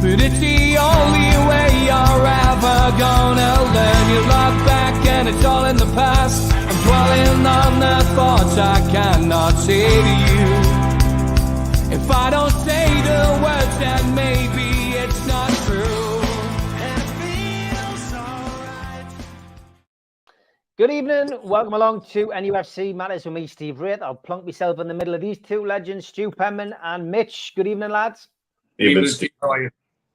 But it's the only way you're ever gonna learn. You look back and it's all in the past. I'm dwelling on the thoughts I cannot say to you. If I don't say the words, then maybe it's not true. And it feels alright. Good evening, welcome along to NUFC Matters with me, Steve Wraith. I'll plonk myself in the middle of these two legends, Stu Penman and Mitch. Good evening, lads. Evening, Steve. How are you?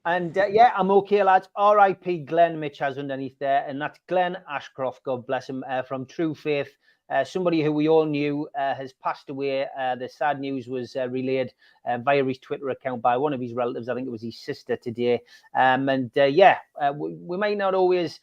And yeah, I'm okay, lads. R.I.P. Glenn, Mitch has underneath there, and that's Glenn Ashcroft, God bless him, from True Faith. Somebody who we all knew has passed away. The sad news was relayed via his Twitter account by one of his relatives. I think it was his sister today. We might not always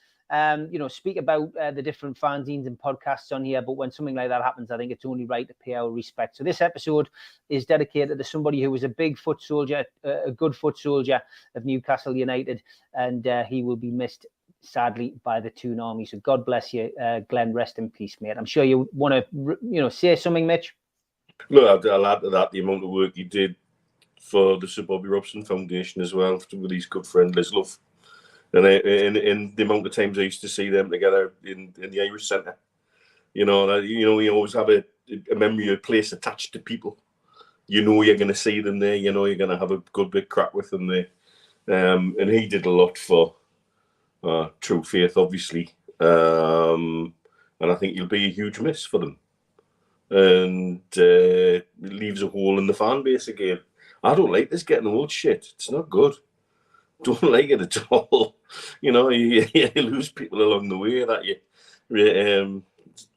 speak about the different fanzines and podcasts on here, but when something like that happens, I think it's only right to pay our respect. So this episode is dedicated to somebody who was a big foot soldier, a good foot soldier of Newcastle United, and he will be missed, sadly, by the Toon Army. So God bless you, Glenn. Rest in peace, mate. I'm sure you want to, say something, Mitch. Look, I'll add to that the amount of work you did for the Sir Bobby Robson Foundation as well, with his good friend Liz Love. And in the amount of times I used to see them together in the Irish Centre, you always have a memory of a place attached to people. You know you're going to see them there. You know you're going to have a good big crack with them there. And he did a lot for True Faith, obviously. And I think he'll be a huge miss for them. And it leaves a hole in the fan base again. I don't like this getting old shit. It's not good. Don't like it at all. You lose people along the way that you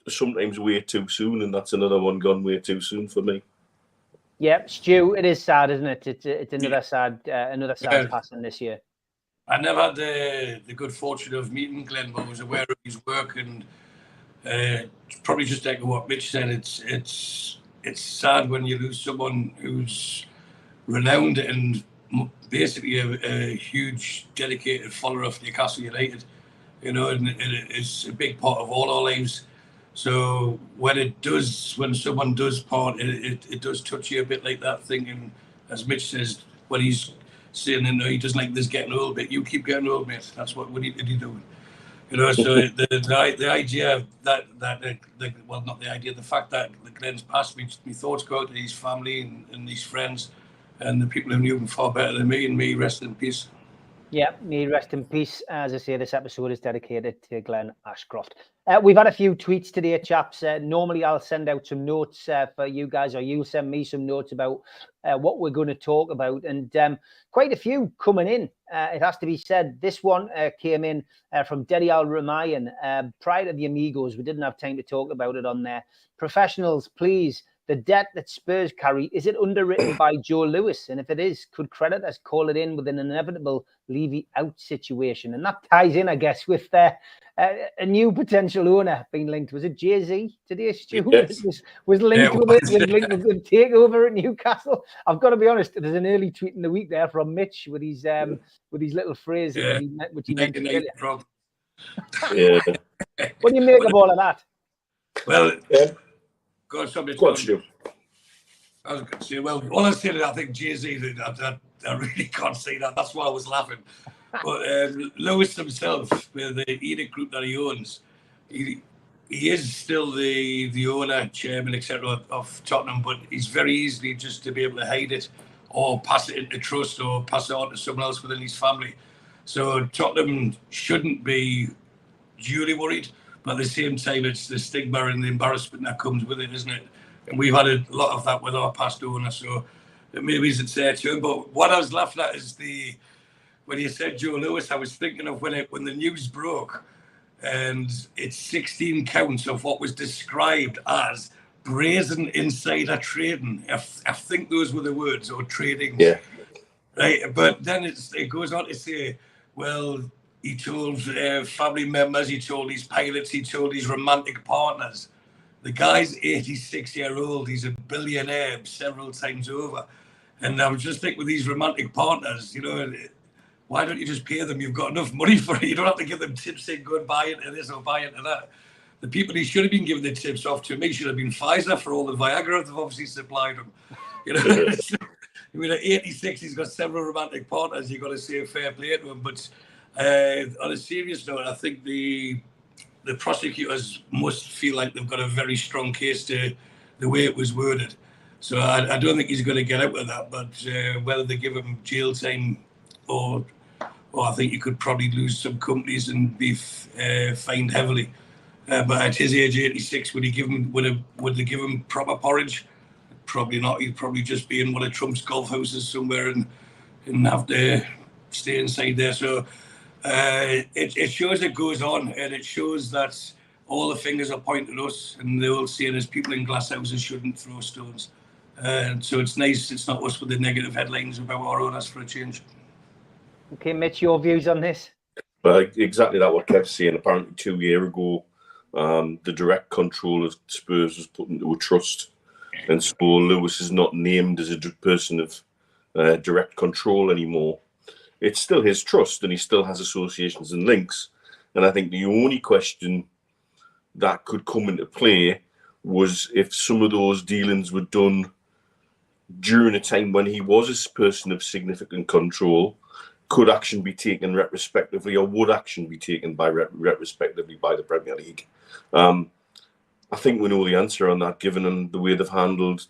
sometimes way too soon, and that's another one gone way too soon for me. Yeah, Stu, it is sad, isn't it? It's another sad passing this year. I never had the good fortune of meeting Glenn, but I was aware of his work, and probably just like what Mitch said, it's sad when you lose someone who's renowned and basically a huge dedicated follower of Newcastle United, and it's a big part of all our lives. So when someone does part, it does touch you a bit like that, thinking, as Mitch says, when he's saying, he doesn't like this getting old, but you keep getting old, mate. That's what we need to be doing. So the idea the fact that Glenn's passed, me thoughts go out to his family and his friends, and the people who knew him far better than me, and me rest in peace. Yeah, me rest in peace. As I say, this episode is dedicated to Glenn Ashcroft. We've had a few tweets today, chaps. Normally, I'll send out some notes for you guys, or you'll send me some notes about what we're going to talk about. And quite a few coming in, it has to be said. This one came in from Dedi Al-Ramayan. Prior to the Amigos, we didn't have time to talk about it on there. Professionals, please. The debt that Spurs carry, is it underwritten by Joe Lewis? And if it is, could creditors call it in with an inevitable Levy out situation? And that ties in, I guess, with a new potential owner being linked. Was it Jay-Z today, Stu? Yes. Was linked with the takeover at Newcastle. I've got to be honest, there's an early tweet in the week there from Mitch with his little phrase which he mentioned earlier. Yeah. What do you make of all of that? Well, Go on, Stu. I was going to say, well, all I said is I think Jay-Z, I really can't say that. That's why I was laughing. But Lewis himself, with the Edict Group that he owns, he is still the owner, chairman, etc. of Tottenham, but he's very easily just to be able to hide it or pass it into trust or pass it on to someone else within his family. So Tottenham shouldn't be duly worried. But at the same time, it's the stigma and the embarrassment that comes with it, isn't it? And we've had a lot of that with our past owner, so maybe it's there too. But what I was laughing at is when you said Joe Lewis, I was thinking of when the news broke, and it's 16 counts of what was described as brazen insider trading. I think those were the words, or trading. Yeah. Right, but then it goes on to say, well, he told family members, he told his pilots, he told his romantic partners. The guy's 86-year-old. He's a billionaire several times over. And I was just thinking with these romantic partners, why don't you just pay them? You've got enough money for it. You don't have to give them tips saying, go and buy into this or buy into that. The people he should have been giving the tips off to me should have been Pfizer for all the Viagra they've obviously supplied them. I mean, at 86, he's got several romantic partners. You've got to say fair play to him. But on a serious note, I think the prosecutors must feel like they've got a very strong case to the way it was worded. So I don't think he's going to get out of that. But whether they give him jail time or I think you could probably lose some companies and be fined heavily. But at his age, 86, would they give him proper porridge? Probably not. He'd probably just be in one of Trump's golf houses somewhere and have to stay inside there. So it shows it goes on, and it shows that all the fingers are pointing at us, and the old saying is people in glass houses shouldn't throw stones. So it's nice it's not us with the negative headlines about our owners for a change. Okay, Mitch, your views on this? But exactly that what Kev's saying. Apparently 2 years ago, the direct control of Spurs was put into a trust, and so Lewis is not named as a person of direct control anymore. It's still his trust, and he still has associations and links. And I think the only question that could come into play was if some of those dealings were done during a time when he was a person of significant control. Could action be taken retrospectively, or would action be taken retrospectively by the Premier League? I think we know the answer on that, given the way they've handled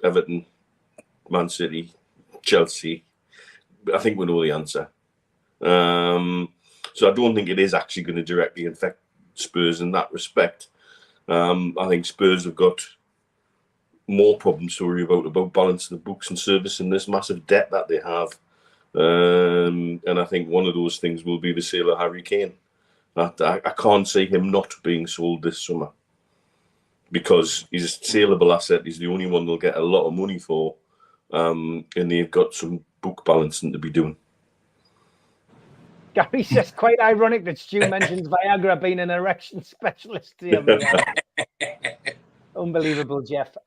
Everton, Man City, Chelsea. I think we know the answer. So I don't think it is actually going to directly affect Spurs in that respect. I think Spurs have got more problems to worry about balancing the books and servicing this massive debt that they have. And I think one of those things will be the sale of Harry Kane. I can't see him not being sold this summer, because he's a saleable asset. He's the only one they'll get a lot of money for, and they've got some book balancing to be doing. Gary says, quite ironic that Stu mentions Viagra being an erection specialist here. Unbelievable, Jeff.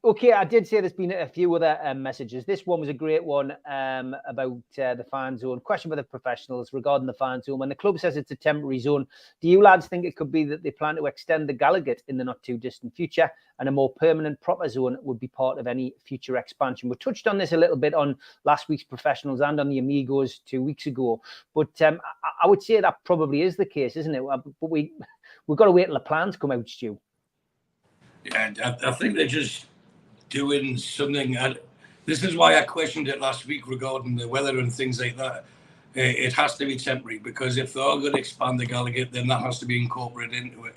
Okay, I did say there's been a few other messages. This one was a great one about the fan zone. Question for the professionals regarding the fan zone. When the club says it's a temporary zone, do you lads think it could be that they plan to extend the Gallowgate in the not too distant future, and a more permanent proper zone would be part of any future expansion? We touched on this a little bit on last week's professionals and on the Amigos 2 weeks ago, but I would say that probably is the case, isn't it? But we've got to wait till the plans come out, Stu. Yeah, I think they're just doing something. And this is why I questioned it last week regarding the weather and things like that. It has to be temporary, because if they are going to expand the Gallowgate, then that has to be incorporated into it.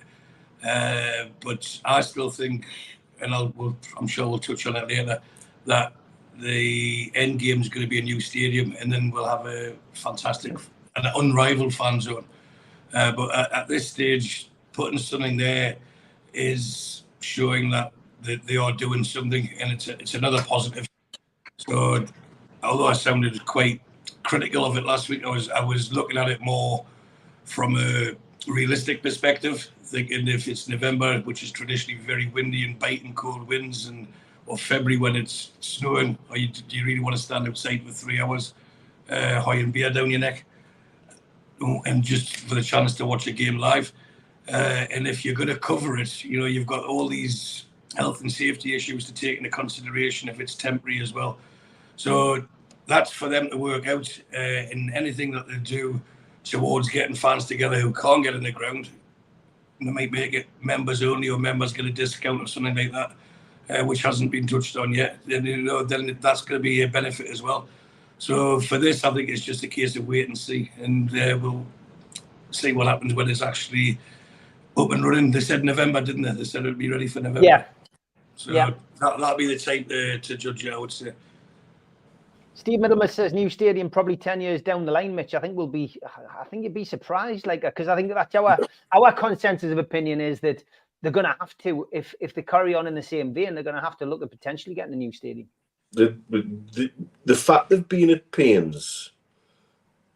But I still think, and I'm sure we'll touch on it later, that the end game is going to be a new stadium, and then we'll have a fantastic and unrivaled fan zone. But at this stage, putting something there is showing that they are doing something, and it's another positive. So although I sounded quite critical of it last week, I was looking at it more from a realistic perspective, thinking if it's November, which is traditionally very windy and biting cold winds, or February when it's snowing, do you really want to stand outside for 3 hours hoying beer down your neck, and just for the chance to watch a game live? And if you're going to cover it, you've got all these health and safety issues to take into consideration if it's temporary as well. So that's for them to work out. In anything that they do towards getting fans together who can't get in the ground, they might make it members only, or members get a discount or something like that, which hasn't been touched on yet. Then that's going to be a benefit as well. So for this, I think it's just a case of wait and see, and we'll see what happens when it's actually up and running. They said November, didn't they? They said it would be ready for November. Yeah. So that'll be the time to judge it, I would say. Steve Middleman says new stadium probably 10 years down the line, Mitch. I think you'd be surprised, because I think that's our consensus of opinion is that they're going to have to, if they carry on in the same vein, they're going to have to look at potentially getting a new stadium. The fact they've been at pains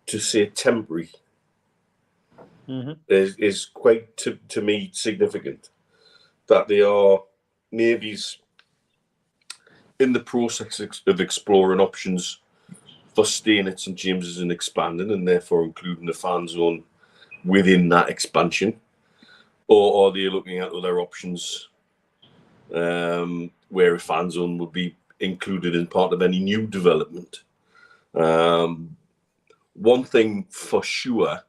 to say temporary is quite, to me, significant. That they are Navy's in the process of exploring options for staying at St James's and expanding, and therefore including the fan zone within that expansion, or are they looking at other options where a fan zone would be included in part of any new development. One thing for sure,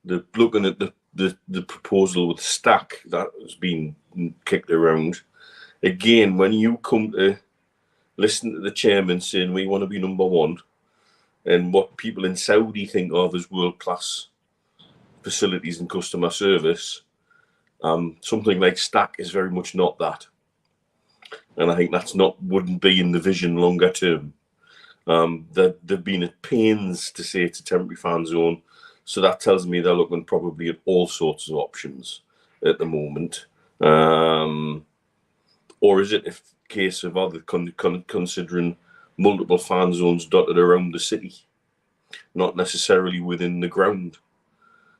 looking at the proposal with Stack that has been kicked around, again, when you come to listen to the chairman saying we want to be number one, and what people in Saudi think of as world-class facilities and customer service, something like Stack is very much not that. And I think wouldn't be in the vision longer term. They've been at pains to say it's a temporary fan zone, so that tells me they're looking probably at all sorts of options at the moment. Or is it a case of other considering multiple fan zones dotted around the city, not necessarily within the ground,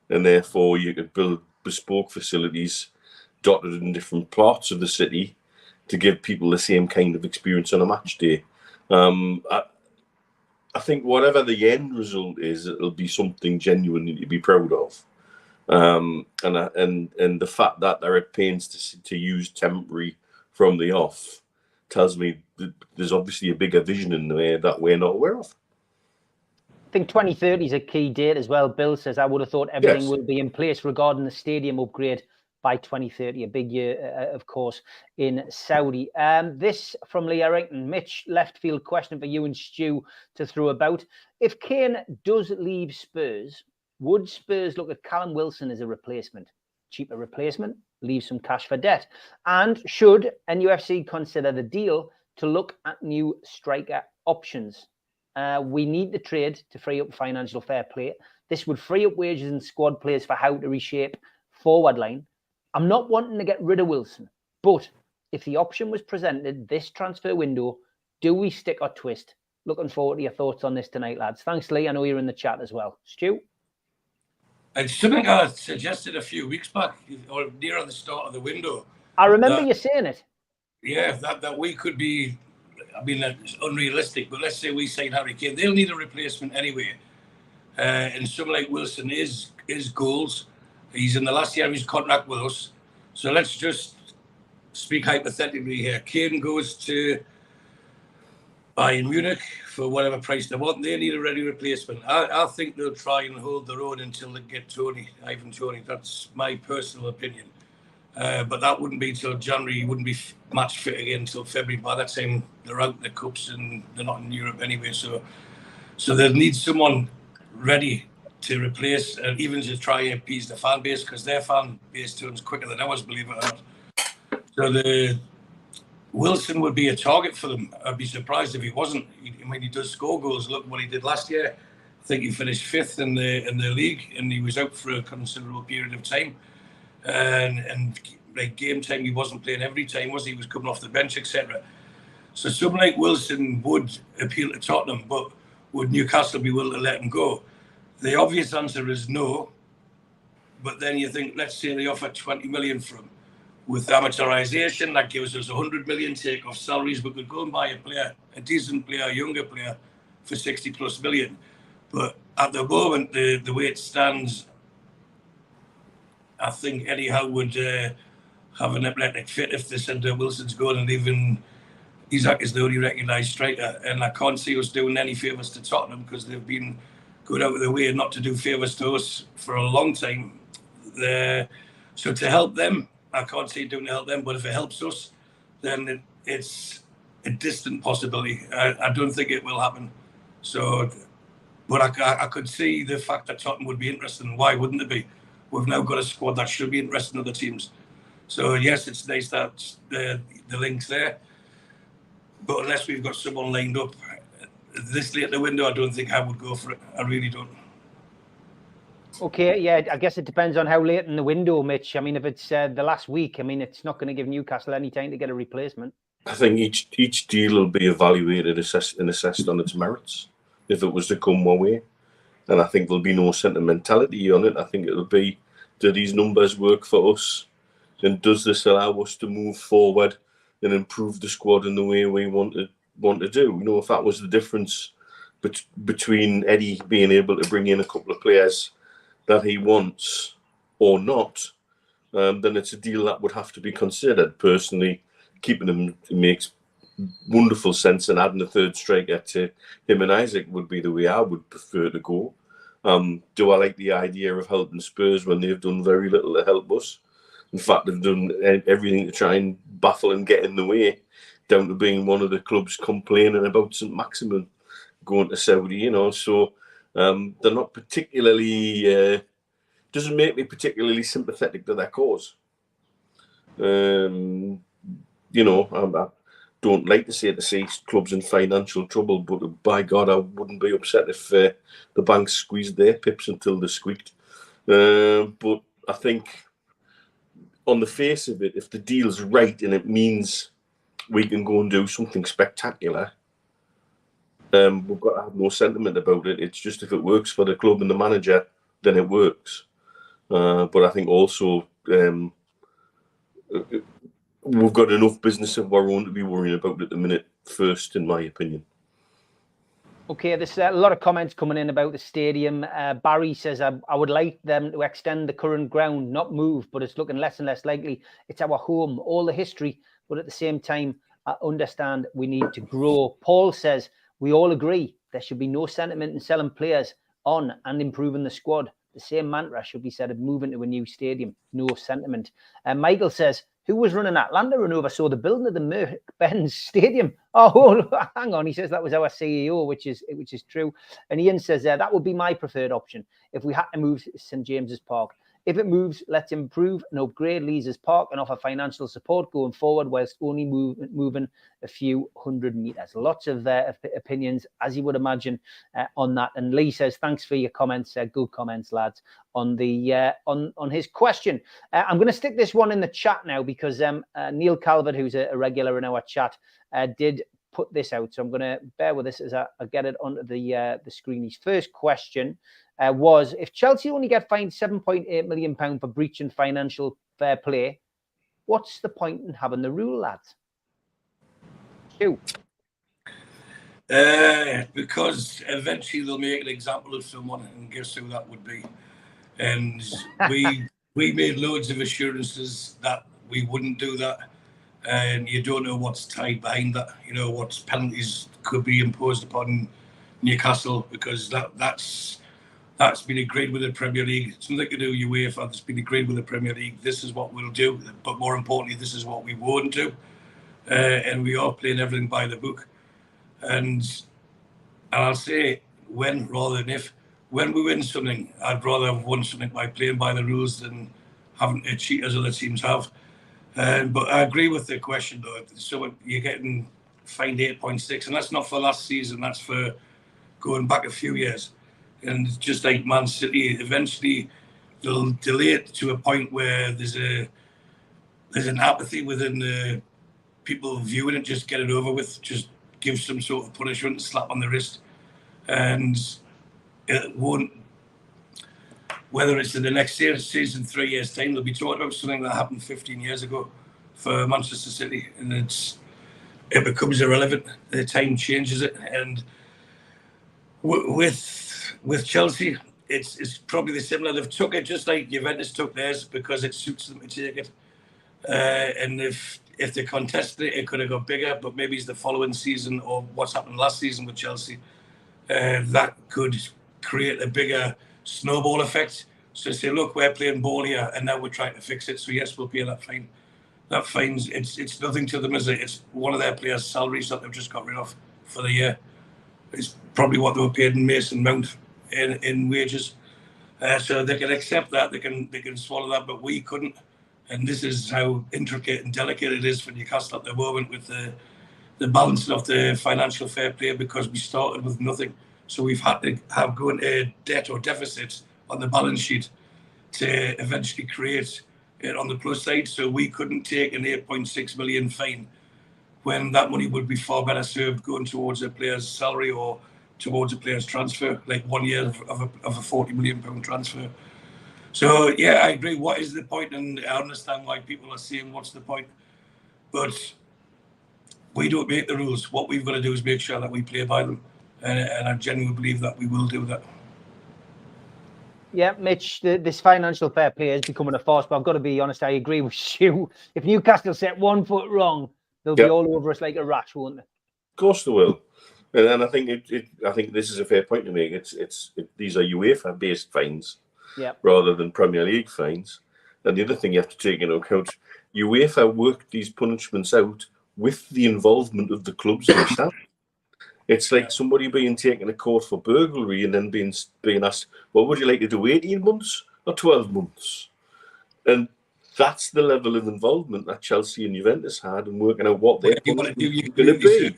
and therefore you could build bespoke facilities dotted in different parts of the city to give people the same kind of experience on a match day. I think whatever the end result is, it'll be something genuinely to be proud of. And the fact that they're at pains to use temporary from the off tells me that there's obviously a bigger vision in there that we're not aware of. I think 2030 is a key date as well. Bill says, I would have thought everything will be in place regarding the stadium upgrade by 2030, a big year, of course, in Saudi. This from Lee Errington. Mitch, left field question for you and Stu to throw about. If Kane does leave Spurs, would Spurs look at Callum Wilson as a replacement? Cheaper replacement, leave some cash for debt. And should NUFC consider the deal to look at new striker options? We need the trade to free up financial fair play. This would free up wages and squad players for how to reshape forward line. I'm not wanting to get rid of Wilson, but if the option was presented this transfer window, do we stick or twist? Looking forward to your thoughts on this tonight, lads. Thanks, Lee. I know you're in the chat as well. Stu? It's something I suggested a few weeks back, or near the start of the window. I remember you saying it. Yeah, that we could be, I mean, it's unrealistic, but let's say we sign Harry Kane. They'll need a replacement anyway. And someone like Wilson is goals. He's in the last year of his contract with us. So let's just speak hypothetically here. Kane goes to Bayern Munich for whatever price they want. They need a ready replacement. I think they'll try and hold their own until they get Ivan Toney. That's my personal opinion. But that wouldn't be till January. He wouldn't be match fit again until February. By that time, they're out in the cups and they're not in Europe anyway. So they'll need someone ready to replace, and even to try and appease the fan base, because their fan base turns quicker than ours, believe it or not. So the Wilson would be a target for them. I'd be surprised if he wasn't. He does score goals. Look what he did last year. I think he finished 5th in the league, and he was out for a considerable period of time. And like game time, he wasn't playing every time, was he? He was coming off the bench, etc. So someone like Wilson would appeal to Tottenham, but would Newcastle be willing to let him go? The obvious answer is no. But then you think, let's say they offer 20 million for him. With amortization, that gives us 100 million take off salaries. We could go and buy a player, a decent player, a younger player, for 60 plus million. But at the moment, the way it stands, I think Eddie Howe would have an epileptic fit if they said Wilson's going, and even Isaac is the only recognised striker. And I can't see us doing any favours to Tottenham, because they've been going out of their way not to do favours to us for a long time. So to help them, I can't see it doing to help them, but if it helps us, then it's a distant possibility. I don't think it will happen. So, but I could see the fact that Tottenham would be interested, and why wouldn't it be? We've now got a squad that should be interested in other teams. So yes, it's nice that the link's there, but unless we've got someone lined up this late in the window, I don't think I would go for it. I really don't. Okay, yeah, I guess it depends on how late in the window, Mitch. I mean, if it's the last week, I mean, it's not going to give Newcastle any time to get a replacement. I think each deal will be evaluated and assessed on its merits if it was to come one way. And I think there'll be no sentimentality on it. I think it'll be, do these numbers work for us? And does this allow us to move forward and improve the squad in the way we want to do? You know, if that was the difference between Eddie being able to bring in a couple of players that he wants or not, then it's a deal that would have to be considered. Personally, keeping them makes wonderful sense, and adding a third striker to him and Isaac would be the way I would prefer to go. Do I like the idea of helping Spurs when they've done very little to help us? In fact, they've done everything to try and baffle and get in the way, down to being one of the clubs complaining about Saint-Maximin going to Saudi, you know. So they're not particularly, doesn't make me particularly sympathetic to their cause. You know, I don't like to see clubs in financial trouble, but by God, I wouldn't be upset if the banks squeezed their pips until they squeaked. But I think, on the face of it, if the deal's right and it means we can go and do something spectacular, we've got to have no sentiment about it. It's just if it works for the club and the manager, then it works. But I think also we've got enough business of our own to be worrying about at the minute first, in my opinion. Okay, there's a lot of comments coming in about the stadium. Barry says, I would like them to extend the current ground, not move, but it's looking less and less likely. It's our home, all the history, but at the same time, I understand we need to grow. Paul says, we all agree there should be no sentiment in selling players on and improving the squad. The same mantra should be said of moving to a new stadium, no sentiment. Michael says, who was running Atlanta and oversaw the building of the Mercedes-Benz Stadium? Oh, hang on. He says that was our CEO, which is true. And Ian says that would be my preferred option if we had to move St James's Park. If it moves, let's improve and upgrade Lees's Park and offer financial support going forward whilst only moving a few hundred metres. Lots of opinions, as you would imagine, on that. And Lee says, thanks for your comments. Good comments, lads, on the on his question. I'm going to stick this one in the chat now because Neil Calvert, who's a regular in our chat, did put this out. So I'm going to bear with this as I get it onto the screen. His first question was, if Chelsea only get fined £7.8 million for breaching financial fair play, what's the point in having the rule, lads? Stu? Because eventually they'll make an example of someone, and guess who that would be? And we made loads of assurances that we wouldn't do that, and you don't know what's tied behind that. You know what penalties could be imposed upon Newcastle, because that's been agreed with the Premier League. It's nothing to do with UEFA. It's been agreed with the Premier League. This is what we'll do, but more importantly, this is what we won't do. And we are playing everything by the book. And I'll say when rather than if. When we win something, I'd rather have won something by playing by the rules than having to cheat as other teams have. But I agree with the question, though. So you're getting fined 8.6, and that's not for last season. That's for going back a few years. And just like Man City, eventually they'll delay it to a point where there's an apathy within the people viewing it. Just get it over with. Just give some sort of punishment, slap on the wrist, and it won't. Whether it's in the next season, 3 years' time, they'll be talking about something that happened 15 years ago for Manchester City, and it becomes irrelevant. The time changes it, and with Chelsea, it's probably the similar. They've took it just like Juventus took theirs because it suits them to take it. And if they contested it, it could have got bigger. But maybe it's the following season or what's happened last season with Chelsea that could create a bigger snowball effect. So say, look, we're playing ball here, and now we're trying to fix it. So yes, we'll pay that fine. That fine's it's nothing to them, is it? It's one of their players' salaries that they've just got rid of for the year. It's probably what they were paid in Mason Mount in wages. So they can accept that, they can swallow that, but we couldn't. And this is how intricate and delicate it is for Newcastle at the moment with the balancing of the financial fair play, because we started with nothing. So we've had to have go into debt or deficits on the balance sheet to eventually create it on the plus side. So we couldn't take an 8.6 million fine when that money would be far better served going towards a player's salary or towards a player's transfer, like 1 year of a £40 million transfer. So, yeah, I agree. What is the point? And I understand why people are saying, what's the point? But we don't make the rules. What we've got to do is make sure that we play by them. And I genuinely believe that we will do that. Yeah, Mitch, this financial fair play is becoming a farce, but I've got to be honest, I agree with you. If Newcastle set 1 foot wrong, They'll be all over us like a rash, won't they? Of course they will. And I think I think this is a fair point to make. These are UEFA-based fines rather than Premier League fines. And the other thing you have to take into account, UEFA worked these punishments out with the involvement of the clubs themselves. It's like somebody being taken to court for burglary and then being asked, "Well, would you like to do 18 months or 12 months?" And that's the level of involvement that Chelsea and Juventus had in working out what their punishment was going to be.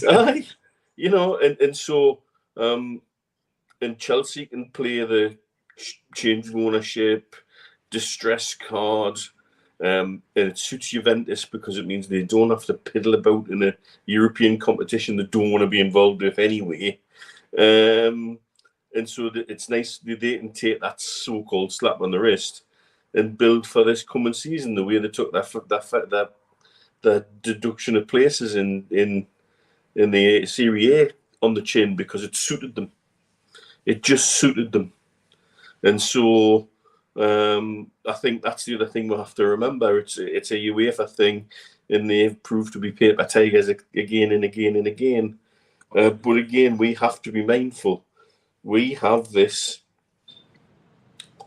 Aye, you know, and so and Chelsea can play the change of ownership, distress card, and it suits Juventus because it means they don't have to piddle about in a European competition they don't want to be involved with anyway. And so it's nice that they can take that so-called slap on the wrist and build for this coming season the way they took that deduction of places in the Serie A on the chin because it suited them. It just suited them. And so I think that's the other thing we'll have to remember. It's a UEFA thing, and they've proved to be paper tigers again and again and again. But again, we have to be mindful. We have this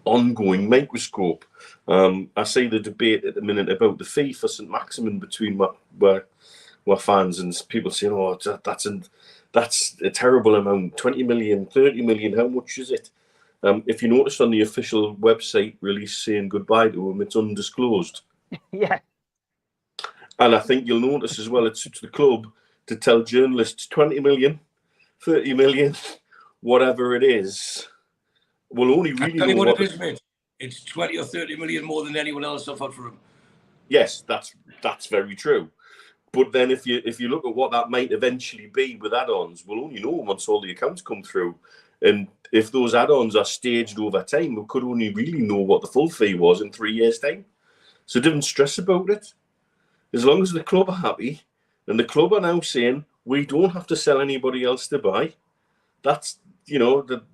ongoing microscope. I see the debate at the minute about the fee for Saint-Maximin between my fans and people saying, "Oh, that's a terrible amount. 20 million, 30 million. How much is it?" If you noticed on the official website release saying goodbye to him, it's undisclosed. Yeah. And I think you'll notice as well, it suits the club to tell journalists 20 million, 30 million, whatever it is. We'll only really tell you know what it is, mate. It's 20 or 30 million more than anyone else offered for him. Yes, that's very true. But then if you look at what that might eventually be with add-ons, we'll only know once all the accounts come through. And if those add-ons are staged over time, we could only really know what the full fee was in 3 years' time. So don't stress about it. As long as the club are happy, and the club are now saying we don't have to sell anybody else to buy. That's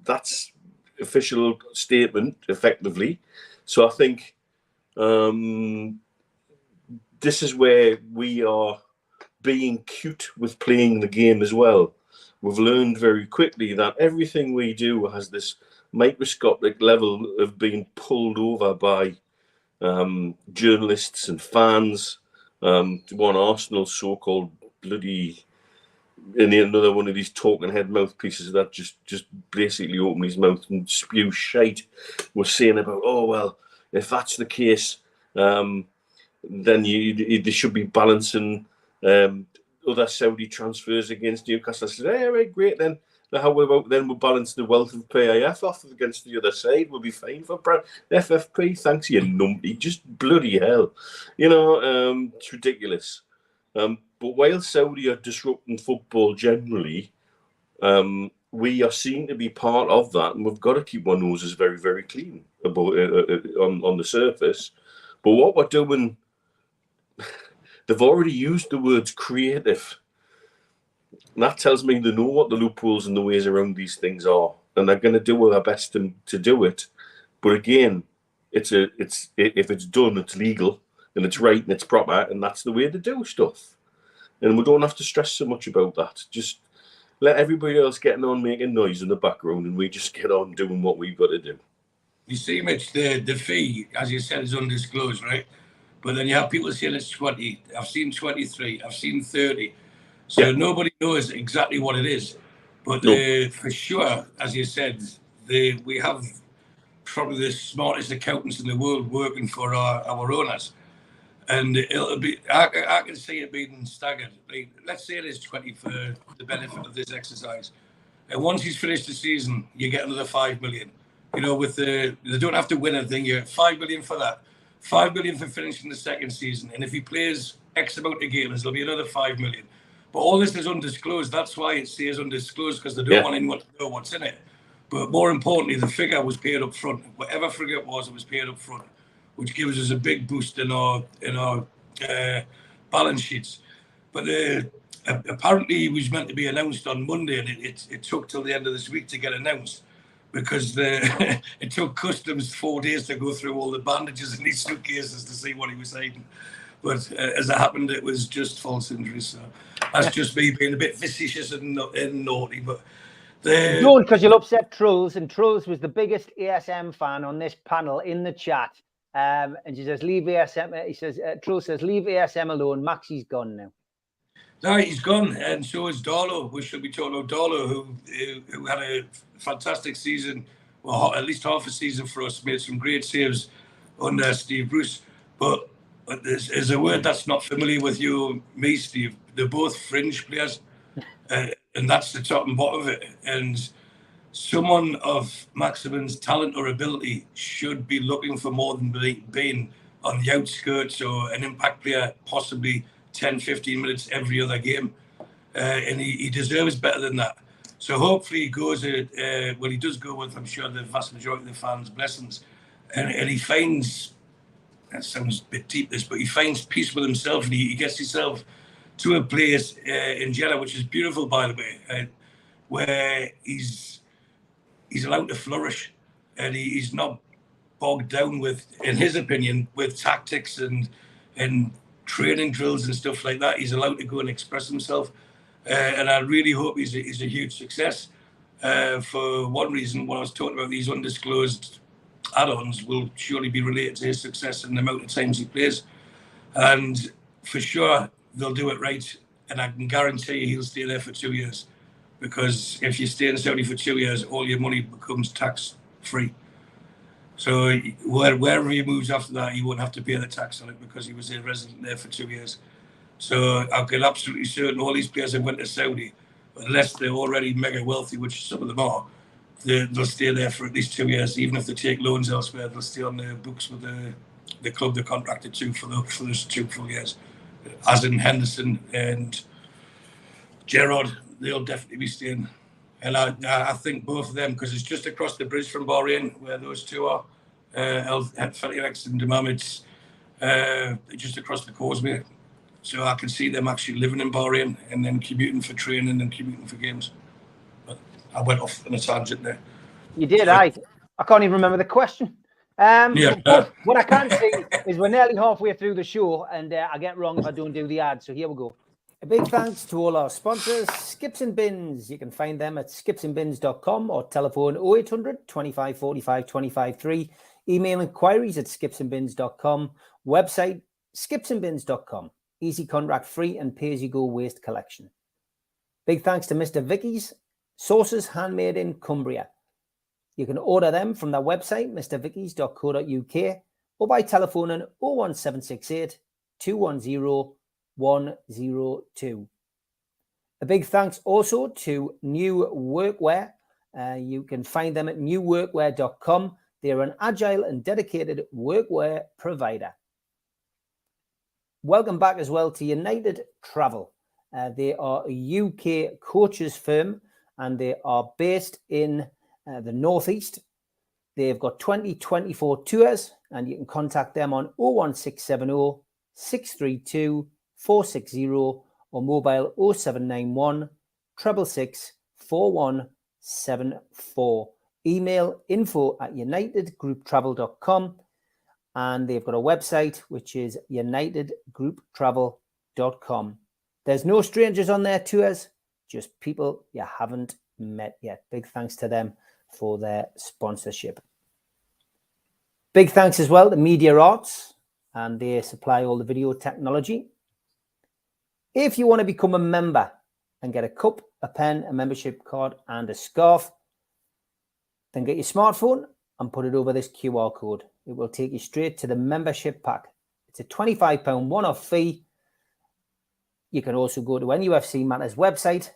that's official statement effectively. So I think this is where we are being cute with playing the game as well. We've learned very quickly that everything we do has this microscopic level of being pulled over by journalists and fans. One Arsenal so-called bloody, and another one of these talking head mouthpieces that just basically open his mouth and spew shite was saying about, "Oh well, if that's the case, then they should be balancing other Saudi transfers against Newcastle." I said, "Hey, right, great then. How about then we'll balance the wealth of PAF off against the other side? We'll be fine for FFP. Thanks, you numpty. Just bloody hell. It's ridiculous." But while Saudi are disrupting football generally, we are seen to be part of that, and we've got to keep our noses very, very clean about on the surface. But what we're doing, they've already used the words creative. And that tells me they know what the loopholes and the ways around these things are, and they're going to do their best to do it. But again, if it's done, it's legal and it's right and it's proper, and that's the way to do stuff. And we don't have to stress so much about that. Just let everybody else getting on making noise in the background, and we just get on doing what we've got to do. You see, Mitch, the fee, as you said, is undisclosed, right? But then you have people saying it's 20. I've seen 23. I've seen 30. So nobody knows exactly what it is. But for sure, as you said, we have probably the smartest accountants in the world working for our owners. And it'll be, I can see it being staggered. Like, let's say it is 20 for the benefit of this exercise. And once he's finished the season, you get another 5 million. They don't have to win anything. You get 5 million for that. 5 million for finishing the second season. And if he plays X amount of games, there'll be another 5 million. But all this is undisclosed. That's why it stays undisclosed, because they don't want anyone to know what's in it. But more importantly, the figure was paid up front. Whatever figure it was paid up front, which gives us a big boost in our balance sheets. But apparently it was meant to be announced on Monday, and it took till the end of this week to get announced, because it took customs 4 days to go through all the bandages in these suitcases to see what he was hiding. But as it happened, it was just false injury. So that's just me being a bit facetious and naughty. But don't, because you'll upset Trulls, and Trulls was the biggest ASM fan on this panel in the chat. And she says, leave ASM. He says, Trull says, leave ASM alone. Maxie's gone now. No, he's gone, and so is Darlow. We should be talking about Darlow, who had a fantastic season, well, at least half a season for us, made some great saves under Steve Bruce. But there's a word that's not familiar with you or me, Steve. They're both fringe players, and that's the top and bottom of it. And someone of Maximin's talent or ability should be looking for more than being on the outskirts or an impact player, possibly 10, 15 minutes every other game. And he deserves better than that. So hopefully he goes, well, he does go with, I'm sure, the vast majority of the fans' blessings. And he finds, that sounds a bit deep, this, but he finds peace with himself, and he gets himself to a place in Jeddah, which is beautiful, by the way, where he's allowed to flourish, and he's not bogged down with, in his opinion, with tactics and training drills and stuff like that. He's allowed to go and express himself, and I really hope he's a huge success. For one reason, what I was talking about, these undisclosed add-ons will surely be related to his success and the amount of times he plays, and for sure they'll do it right, and I can guarantee you he'll stay there for 2 years. Because if you stay in Saudi for 2 years, all your money becomes tax-free. So wherever he moves after that, he won't have to pay the tax on it because he was a resident there for 2 years. So I can absolutely certain all these players that went to Saudi, unless they're already mega wealthy, which some of them are, they'll stay there for at least 2 years. Even if they take loans elsewhere, they'll stay on the books with the club they're contracted to for those 2 full years. As in Henderson and Gerrard, they'll definitely be staying. And I think both of them, because it's just across the bridge from Bahrain, where those two are, Felix and Demamid's, just across the causeway. So I can see them actually living in Bahrain and then commuting for training and commuting for games. But I went off on a tangent there. You did, I can't even remember the question. But what I can see is we're nearly halfway through the show, and I get wrong if I don't do the ad. So here we go. A big thanks to all our sponsors, Skips and Bins. You can find them at skipsandbins.com or telephone 0800 25 45 25 3. Email inquiries at skipsandbins.com. Website skipsandbins.com. Easy contract free and pay-as-you-go waste collection. Big thanks to Mr. Vicky's Sauces Handmade in Cumbria. You can order them from their website, mrvickys.co.uk, or by telephoning 01768 210 102. A big thanks also to New Workwear. You can find them at newworkwear.com. They're an agile and dedicated workwear provider. Welcome back as well to United Travel. They are a UK coaches firm, and they are based in the Northeast. They've got 2024 tours, and you can contact them on 01670 632 460 or mobile 0791 666 4174. Email info@unitedgrouptravel.com, and they've got a website which is unitedgrouptravel.com. There's no strangers on their tours, just people you haven't met yet. Big thanks to them for their sponsorship. Big thanks as well to Media Arts, and they supply all the video technology. If you want to become a member and get a cup, a pen, a membership card, and a scarf, then get your smartphone and put it over this QR code. It will take you straight to the membership pack. It's a £25 one-off fee. You can also go to NUFC Matters website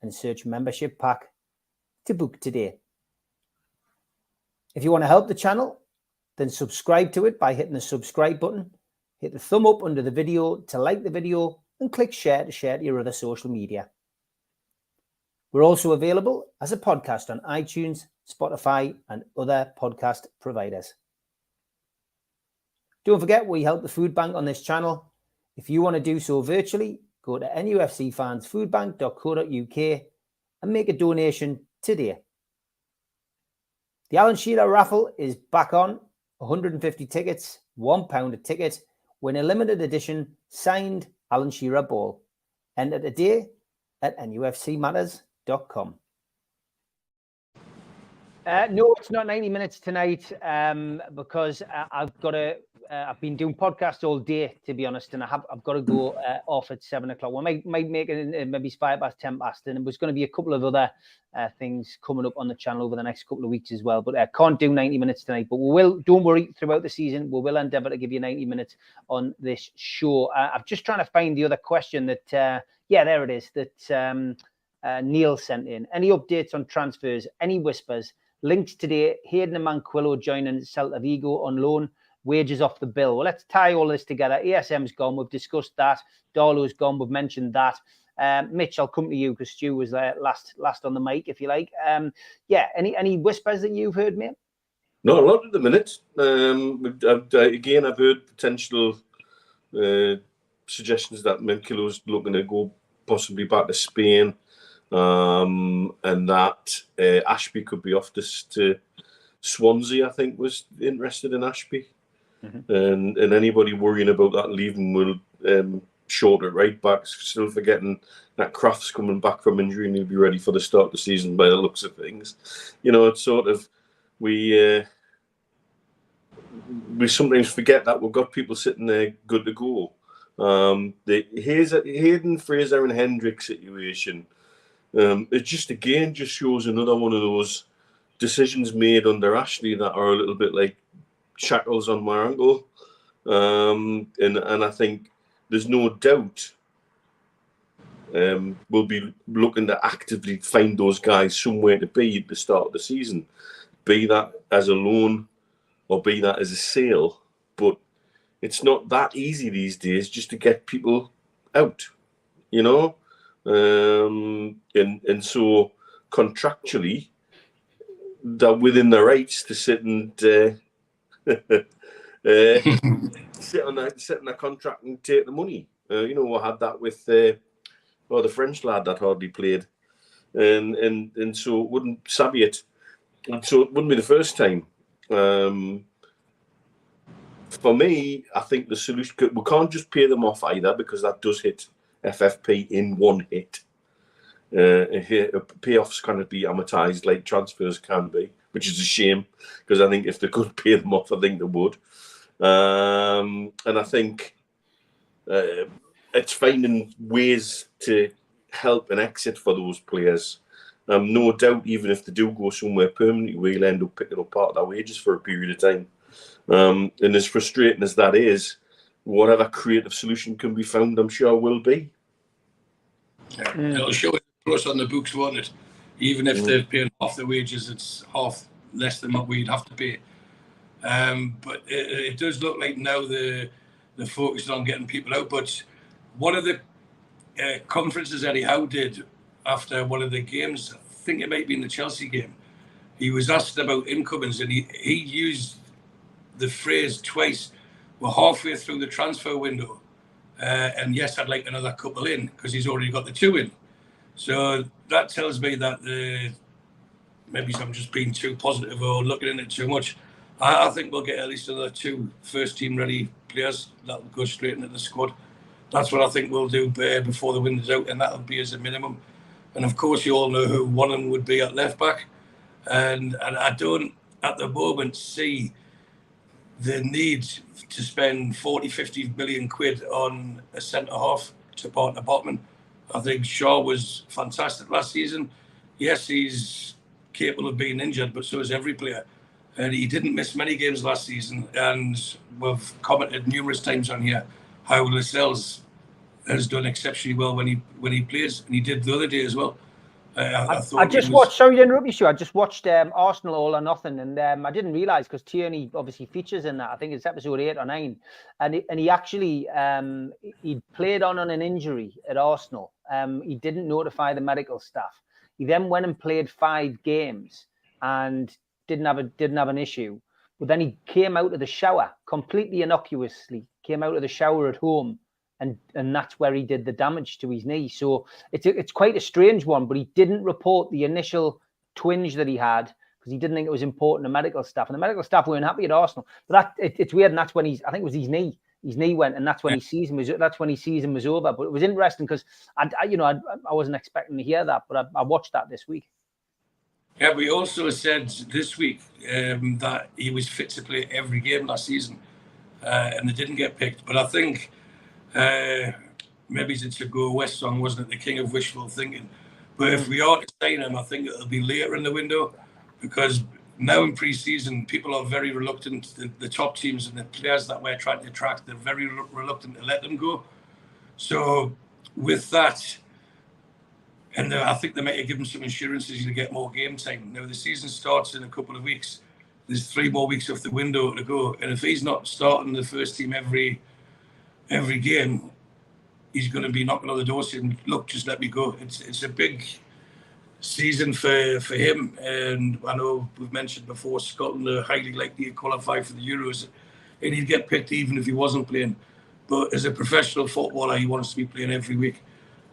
and search membership pack to book today. If you want to help the channel, then subscribe to it by hitting the subscribe button. Hit the thumb up under the video to like the video, and click share to share to your other social media. We're also available as a podcast on iTunes, Spotify, and other podcast providers. Don't forget, we help the food bank on this channel. If you want to do so virtually, go to nufcfansfoodbank.co.uk and make a donation today. The Alan Shearer raffle is back on. 150 tickets, £1 a ticket. win a limited edition signed Alan Shearer ball. Enter today at NUFCmatters.com. No, it's not 90 minutes tonight because I've been doing podcasts all day, to be honest, and I've got to go off at 7 o'clock. We might make it maybe 5 past, 10 past, and there's going to be a couple of other things coming up on the channel over the next couple of weeks as well. But I can't do 90 minutes tonight. But we will, don't worry, throughout the season, we will endeavour to give you 90 minutes on this show. I'm just trying to find the other question that, there it is, that Neil sent in. Any updates on transfers? Any whispers? Links today, Hayden and Manquillo joining Celta Vigo on loan, wages off the bill. Well, let's tie all this together. ASM's gone, we've discussed that. Darlow's gone, we've mentioned that. Mitch, I'll come to you because Stu was there last on the mic, if you like. Any whispers that you've heard, mate? Not a lot at the minute. I've heard potential suggestions that Manquillo's looking to go possibly back to Spain. And that Ashby could be off this to Swansea, I think, was interested in Ashby. Mm-hmm. And anybody worrying about that leaving will short at right back. Still forgetting that Kraft's coming back from injury and he'll be ready for the start of the season by the looks of things. You know, it's sort of we sometimes forget that we've got people sitting there good to go. The Hayden, Fraser and Hendrick situation. It just shows another one of those decisions made under Ashley that are a little bit like shackles on my ankle. And I think there's no doubt we'll be looking to actively find those guys somewhere to be at the start of the season, be that as a loan or be that as a sale. But it's not that easy these days just to get people out, you know? And so contractually, they're within their rights to sit and sit on a contract and take the money. We had that with the French lad that hardly played, and so it wouldn't savvy it, and so it wouldn't be the first time. For me, I think the solution, we can't just pay them off either because that does hit FFP in one hit. Payoffs cannot be amortized like transfers can be, which is a shame because I think if they could pay them off, I think they would. And I think it's finding ways to help an exit for those players. No doubt, even if they do go somewhere permanently, we'll end up picking up part of their wages for a period of time. And as frustrating as that is, whatever creative solution can be found, I'm sure will be. Yeah. It'll show it plus on the books, won't it? Even if they're paying half the wages, it's half less than what we'd have to pay. But it does look like now the focus is on getting people out. But one of the conferences Eddie Howe did after one of the games, I think it might be in the Chelsea game, he was asked about incomings and he used the phrase twice, we're halfway through the transfer window. And yes, I'd like another couple in because he's already got the 2 in. So that tells me that maybe I'm just being too positive or looking at it too much. I think we'll get at least another 2 first-team ready players that will go straight into the squad. That's what I think we'll do before the window's out, and that'll be as a minimum. And of course, you all know who one of them would be at left back. And I don't, at the moment, see the need to spend 40, 50 million quid on a centre-half to partner Botman. I think Shaw was fantastic last season. Yes, he's capable of being injured, but so is every player. And he didn't miss many games last season. And we've commented numerous times on here how Lascelles has done exceptionally well when he plays, and he did the other day as well. I just watched. Sorry to interrupt you, Stu. I just watched Arsenal All or Nothing, and I didn't realise because Tierney obviously features in that. I think it's episode 8 or 9, and he actually he played on an injury at Arsenal. He didn't notify the medical staff. He then went and played 5 games and didn't have an issue. But then he came out of the shower completely innocuously. Came out of the shower at home. And that's where he did the damage to his knee. So it's quite a strange one, but he didn't report the initial twinge that he had because he didn't think it was important to medical staff. And the medical staff weren't happy at Arsenal. But it's weird, and that's when I think it was his knee. his knee went, and that's when his season was over. But it was interesting because I wasn't expecting to hear that, but I watched that this week. Yeah, we also said this week that he was fit to play every game last season, and they didn't get picked. But I think maybe it's a Go West song, wasn't it? The king of wishful thinking. But if we are to sign him, I think it'll be later in the window, because now in pre-season, people are very reluctant. The top teams and the players that we're trying to attract, they're very reluctant to let them go. So with that, and I think they might give him some assurances to get more game time. Now the season starts in a couple of weeks. There's 3 more weeks off the window to go, and if he's not starting the first team every game, he's going to be knocking on the door saying, "Look, just let me go." It's a big season for him, and I know we've mentioned before Scotland are highly likely to qualify for the Euros, and he'd get picked even if he wasn't playing. But as a professional footballer, he wants to be playing every week.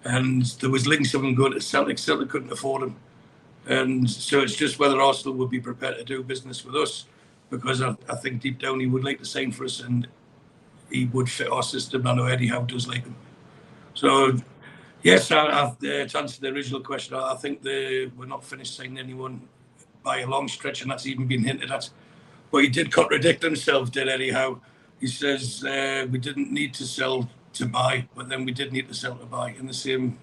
And there was links of him going to Celtic. Celtic couldn't afford him. And so it's just whether Arsenal would be prepared to do business with us, because I think deep down he would like to sign for us and he would fit our system. I know Eddie Howe does like him. So, yes, to answer the original question, I think we're not finished signing anyone by a long stretch, and that's even been hinted at. But he did contradict himself, did Eddie Howe. He says we didn't need to sell to buy, but then we did need to sell to buy in the same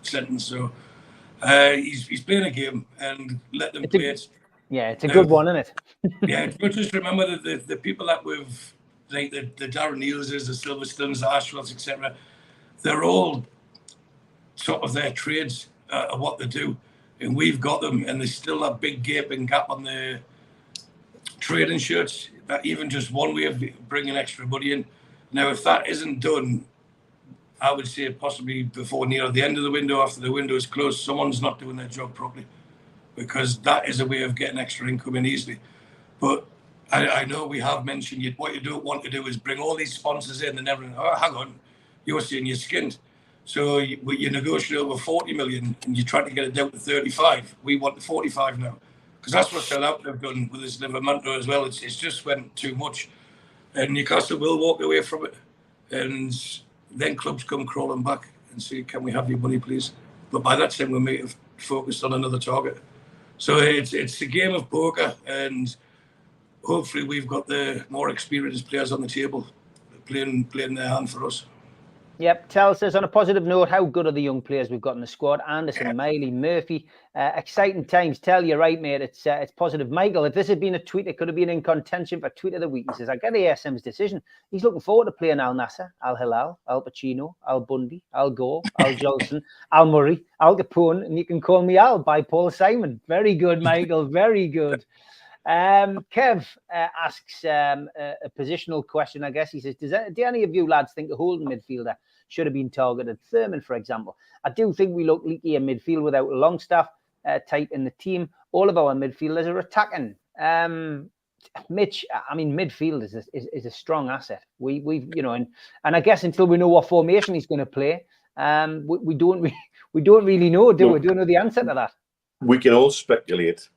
sentence. So he's playing a game, and let them play it. Yeah, it's a good one, isn't it? Yeah, but just remember that the people that we've, like the Darren Nealses, the Silverstones, the Ashcrofts, etc., they're all top of their trades at what they do, and we've got them, and there's still a big gaping gap on the trading shirts. That even just one way of bringing extra money in. Now, if that isn't done, I would say possibly before near the end of the window, after the window is closed, someone's not doing their job properly, because that is a way of getting extra income in easily. But I know we have mentioned what you don't want to do is bring all these sponsors in and everything. Oh, hang on, you're saying you're skinned. So you negotiate over 40 million and you're trying to get it down to 35. We want the 45 now, because that's what Southampton have done with this Livermore as well. It's just went too much. And Newcastle will walk away from it. And then clubs come crawling back and say, "Can we have your money, please?" But by that time, we may have focused on another target. So it's a game of poker, and hopefully we've got the more experienced players on the table playing their hand for us. Yep. Tell says, on a positive note, how good are the young players we've got in the squad? Anderson, Miley, Murphy. Exciting times. Tell, you're right, mate. It's positive. Michael, if this had been a tweet, it could have been in contention for tweet of the week. He says, I get the ASM's decision. He's looking forward to playing Al Nassr, Al Hilal, Al Pacino, Al Bundy, Al Gore, Al Jolson, Al Murray, Al Capone, and you can call me Al by Paul Simon. Very good, Michael. Very good. Kev asks a positional question, I guess. He says, do any of you lads think a holding midfielder should have been targeted? Thurman, for example. I do think we look leaky in midfield without a Longstaff type in the team. All of our midfielders are attacking. Mitch, I mean, midfield is a strong asset. We've and I guess until we know what formation he's going to play, we don't really know, do we? Don't know the answer to that. We can all speculate.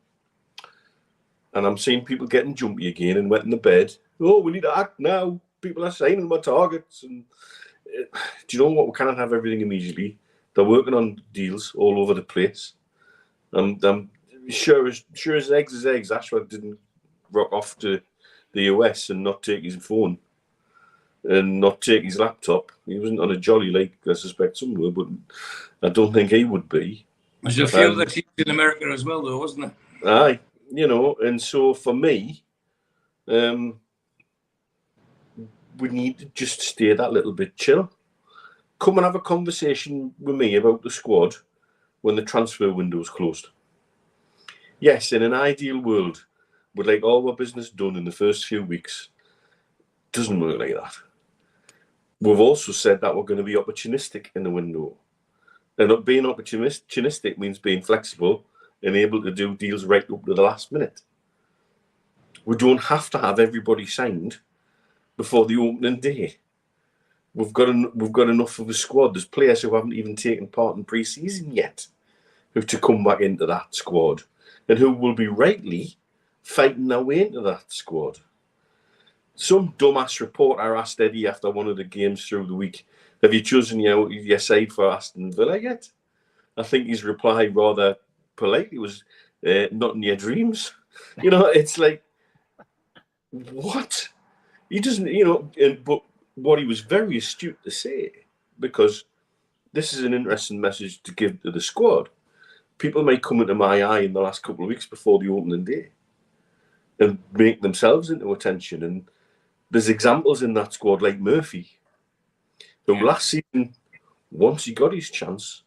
And I'm seeing people getting jumpy again and went in the bed. Oh, we need to act now. People are signing my targets. And do you know what? We cannot have everything immediately. They're working on deals all over the place. And sure as eggs, Ashford didn't rock off to the US and not take his phone and not take his laptop. He wasn't on a jolly like I suspect some were, but I don't think he would be. There's a few other teams in America as well, though, wasn't there? Aye. And so for me, we need to just stay that little bit chill. Come and have a conversation with me about the squad when the transfer window is closed. Yes, in an ideal world, we'd like all our business done in the first few weeks. Doesn't work like that. We've also said that we're going to be opportunistic in the window. And being opportunistic means being flexible and able to do deals right up to the last minute. We don't have to have everybody signed before the opening day. We've got enough of the squad. There's players who haven't even taken part in pre-season yet who have to come back into that squad and who will be rightly fighting their way into that squad. some dumbass reporter asked Eddie after one of the games through the week, have you chosen your side for Aston Villa yet? I think his reply rather politely was, not in your dreams. It's like, what? He doesn't, but what he was very astute to say, because this is an interesting message to give to the squad. People may come into my eye in the last couple of weeks before the opening day and make themselves into attention. And there's examples in that squad like Murphy, who last season, once he got his chance,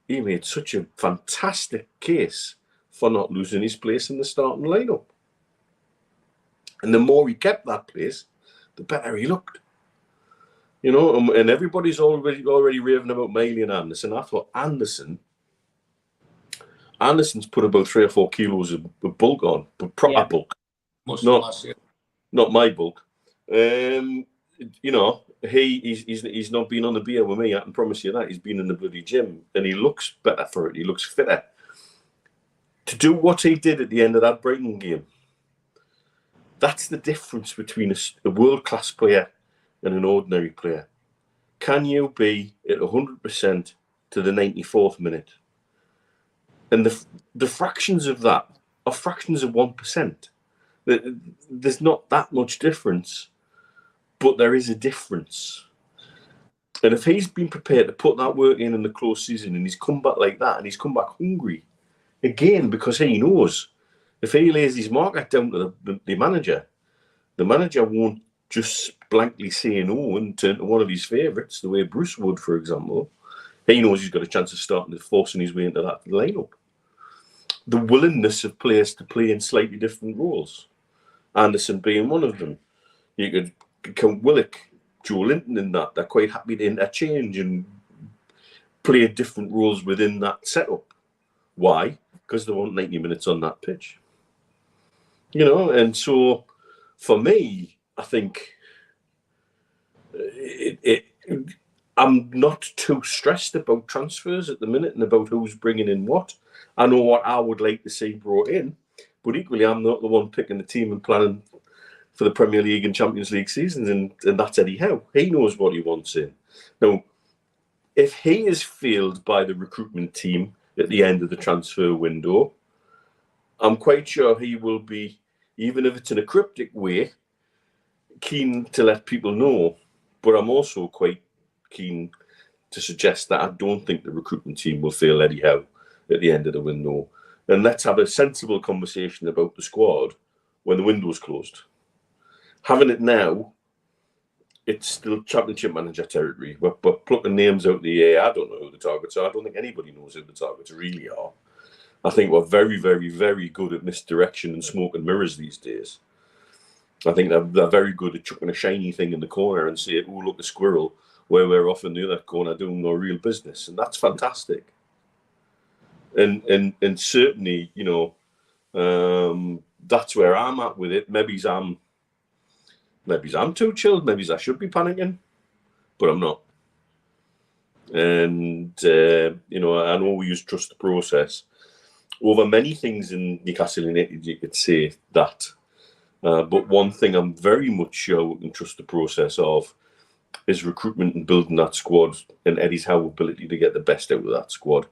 he made such a fantastic case for not losing his place in the starting lineup. And the more he kept that place, the better he looked. And everybody's already raving about Miley and Anderson. I thought Anderson's put about 3 or 4 kilos of bulk on, but proper bulk. Not my bulk. He's not been on the beer with me, I can promise you that. He's been in the bloody gym, and he looks better for it. He looks fitter. To do what he did at the end of that Brighton game, that's the difference between a world-class player and an ordinary player. Can you be at 100% to the 94th minute? And the fractions of that are fractions of 1%. There's not that much difference, but there is a difference. And if he's been prepared to put that work in the close season, and he's come back like that, and he's come back hungry, again, because he knows if he lays his market down to the manager won't just blankly say no and turn to one of his favourites, the way Bruce would, for example. He knows he's got a chance of starting to forcing his way into that lineup. The willingness of players to play in slightly different roles, Anderson being one of them. You could count Willock, Joe Linton in that. They're quite happy to interchange and play different roles within that setup. Why? Because they want 90 minutes on that pitch. And so for me, I think I'm not too stressed about transfers at the minute and about who's bringing in what. I know what I would like to see brought in, but equally I'm not the one picking the team and planning for the Premier League and Champions League seasons, and that's Eddie Howe. He knows what he wants in. Now, if he is failed by the recruitment team at the end of the transfer window, I'm quite sure he will be, even if it's in a cryptic way, keen to let people know. But I'm also quite keen to suggest that I don't think the recruitment team will fail Eddie Howe at the end of the window. And let's have a sensible conversation about the squad when the window's closed. Having it now, it's still Championship manager territory. We're plucking names out of the air. I don't know who the targets are. I don't think anybody knows who the targets really are. I think we're very, very, very good at misdirection and smoke and mirrors these days. I think they're very good at chucking a shiny thing in the corner and saying, oh, look, a squirrel, where we're off in the other corner doing no real business. And that's fantastic. And certainly, that's where I'm at with it. Maybe I'm too chilled. Maybe I should be panicking, but I'm not. And, I know we use trust the process. Over many things in Newcastle United, you could say that. But one thing I'm very much sure we can trust the process of is recruitment and building that squad, and Eddie's Howe ability to get the best out of that squad.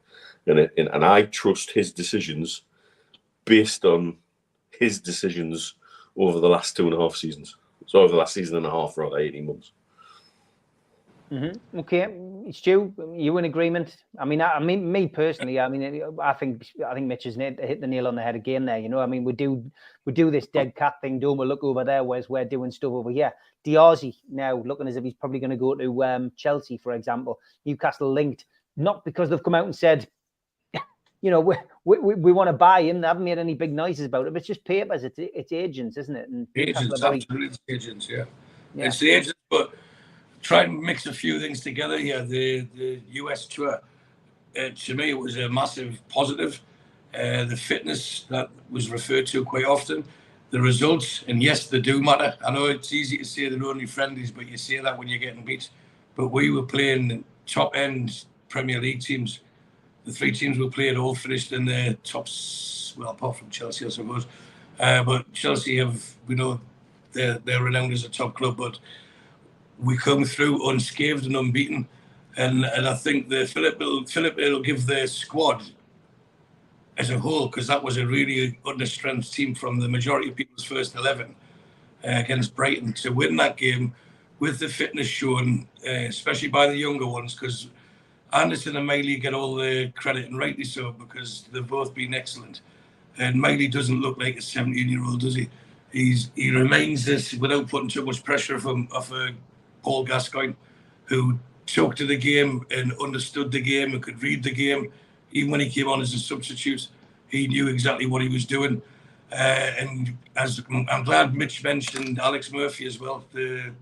And I trust his decisions based on his decisions over the last 2.5 seasons. So over the last season and a half, rather, 18 months. Mm-hmm. Okay, Stu, you in agreement? I mean, me personally, I think Mitch has hit the nail on the head again there. We do this dead cat thing, don't we? Look over there, whereas we're doing stuff over here. Diazi now looking as if he's probably going to go to Chelsea, for example. Newcastle linked, not because they've come out and said, we want to buy him. They haven't made any big noises about it. But it's just papers. It's agents, isn't it? And agents, absolutely, it's agents. Yeah, it's the agents, but. Try and mix a few things together here. The US tour, to me, it was a massive positive. The fitness that was referred to quite often, the results, and yes, they do matter. I know it's easy to say they're only friendlies, but you say that when you're getting beat. But we were playing top-end Premier League teams. The 3 teams we played all finished in the tops, well, apart from Chelsea, I suppose. But Chelsea have, they're renowned as a top club, but we come through unscathed and unbeaten. And I think Philip will give the squad as a whole, because that was a really under-strength team from the majority of people's first 11 against Brighton, to win that game with the fitness shown, especially by the younger ones, because Anderson and Miley get all the credit, and rightly so, because they've both been excellent. And Miley doesn't look like a 17-year-old, does he? He remains this, without putting too much pressure off Paul Gascoigne, who took to the game and understood the game and could read the game. Even when he came on as a substitute, he knew exactly what he was doing. And as I'm glad Mitch mentioned Alex Murphy as well, the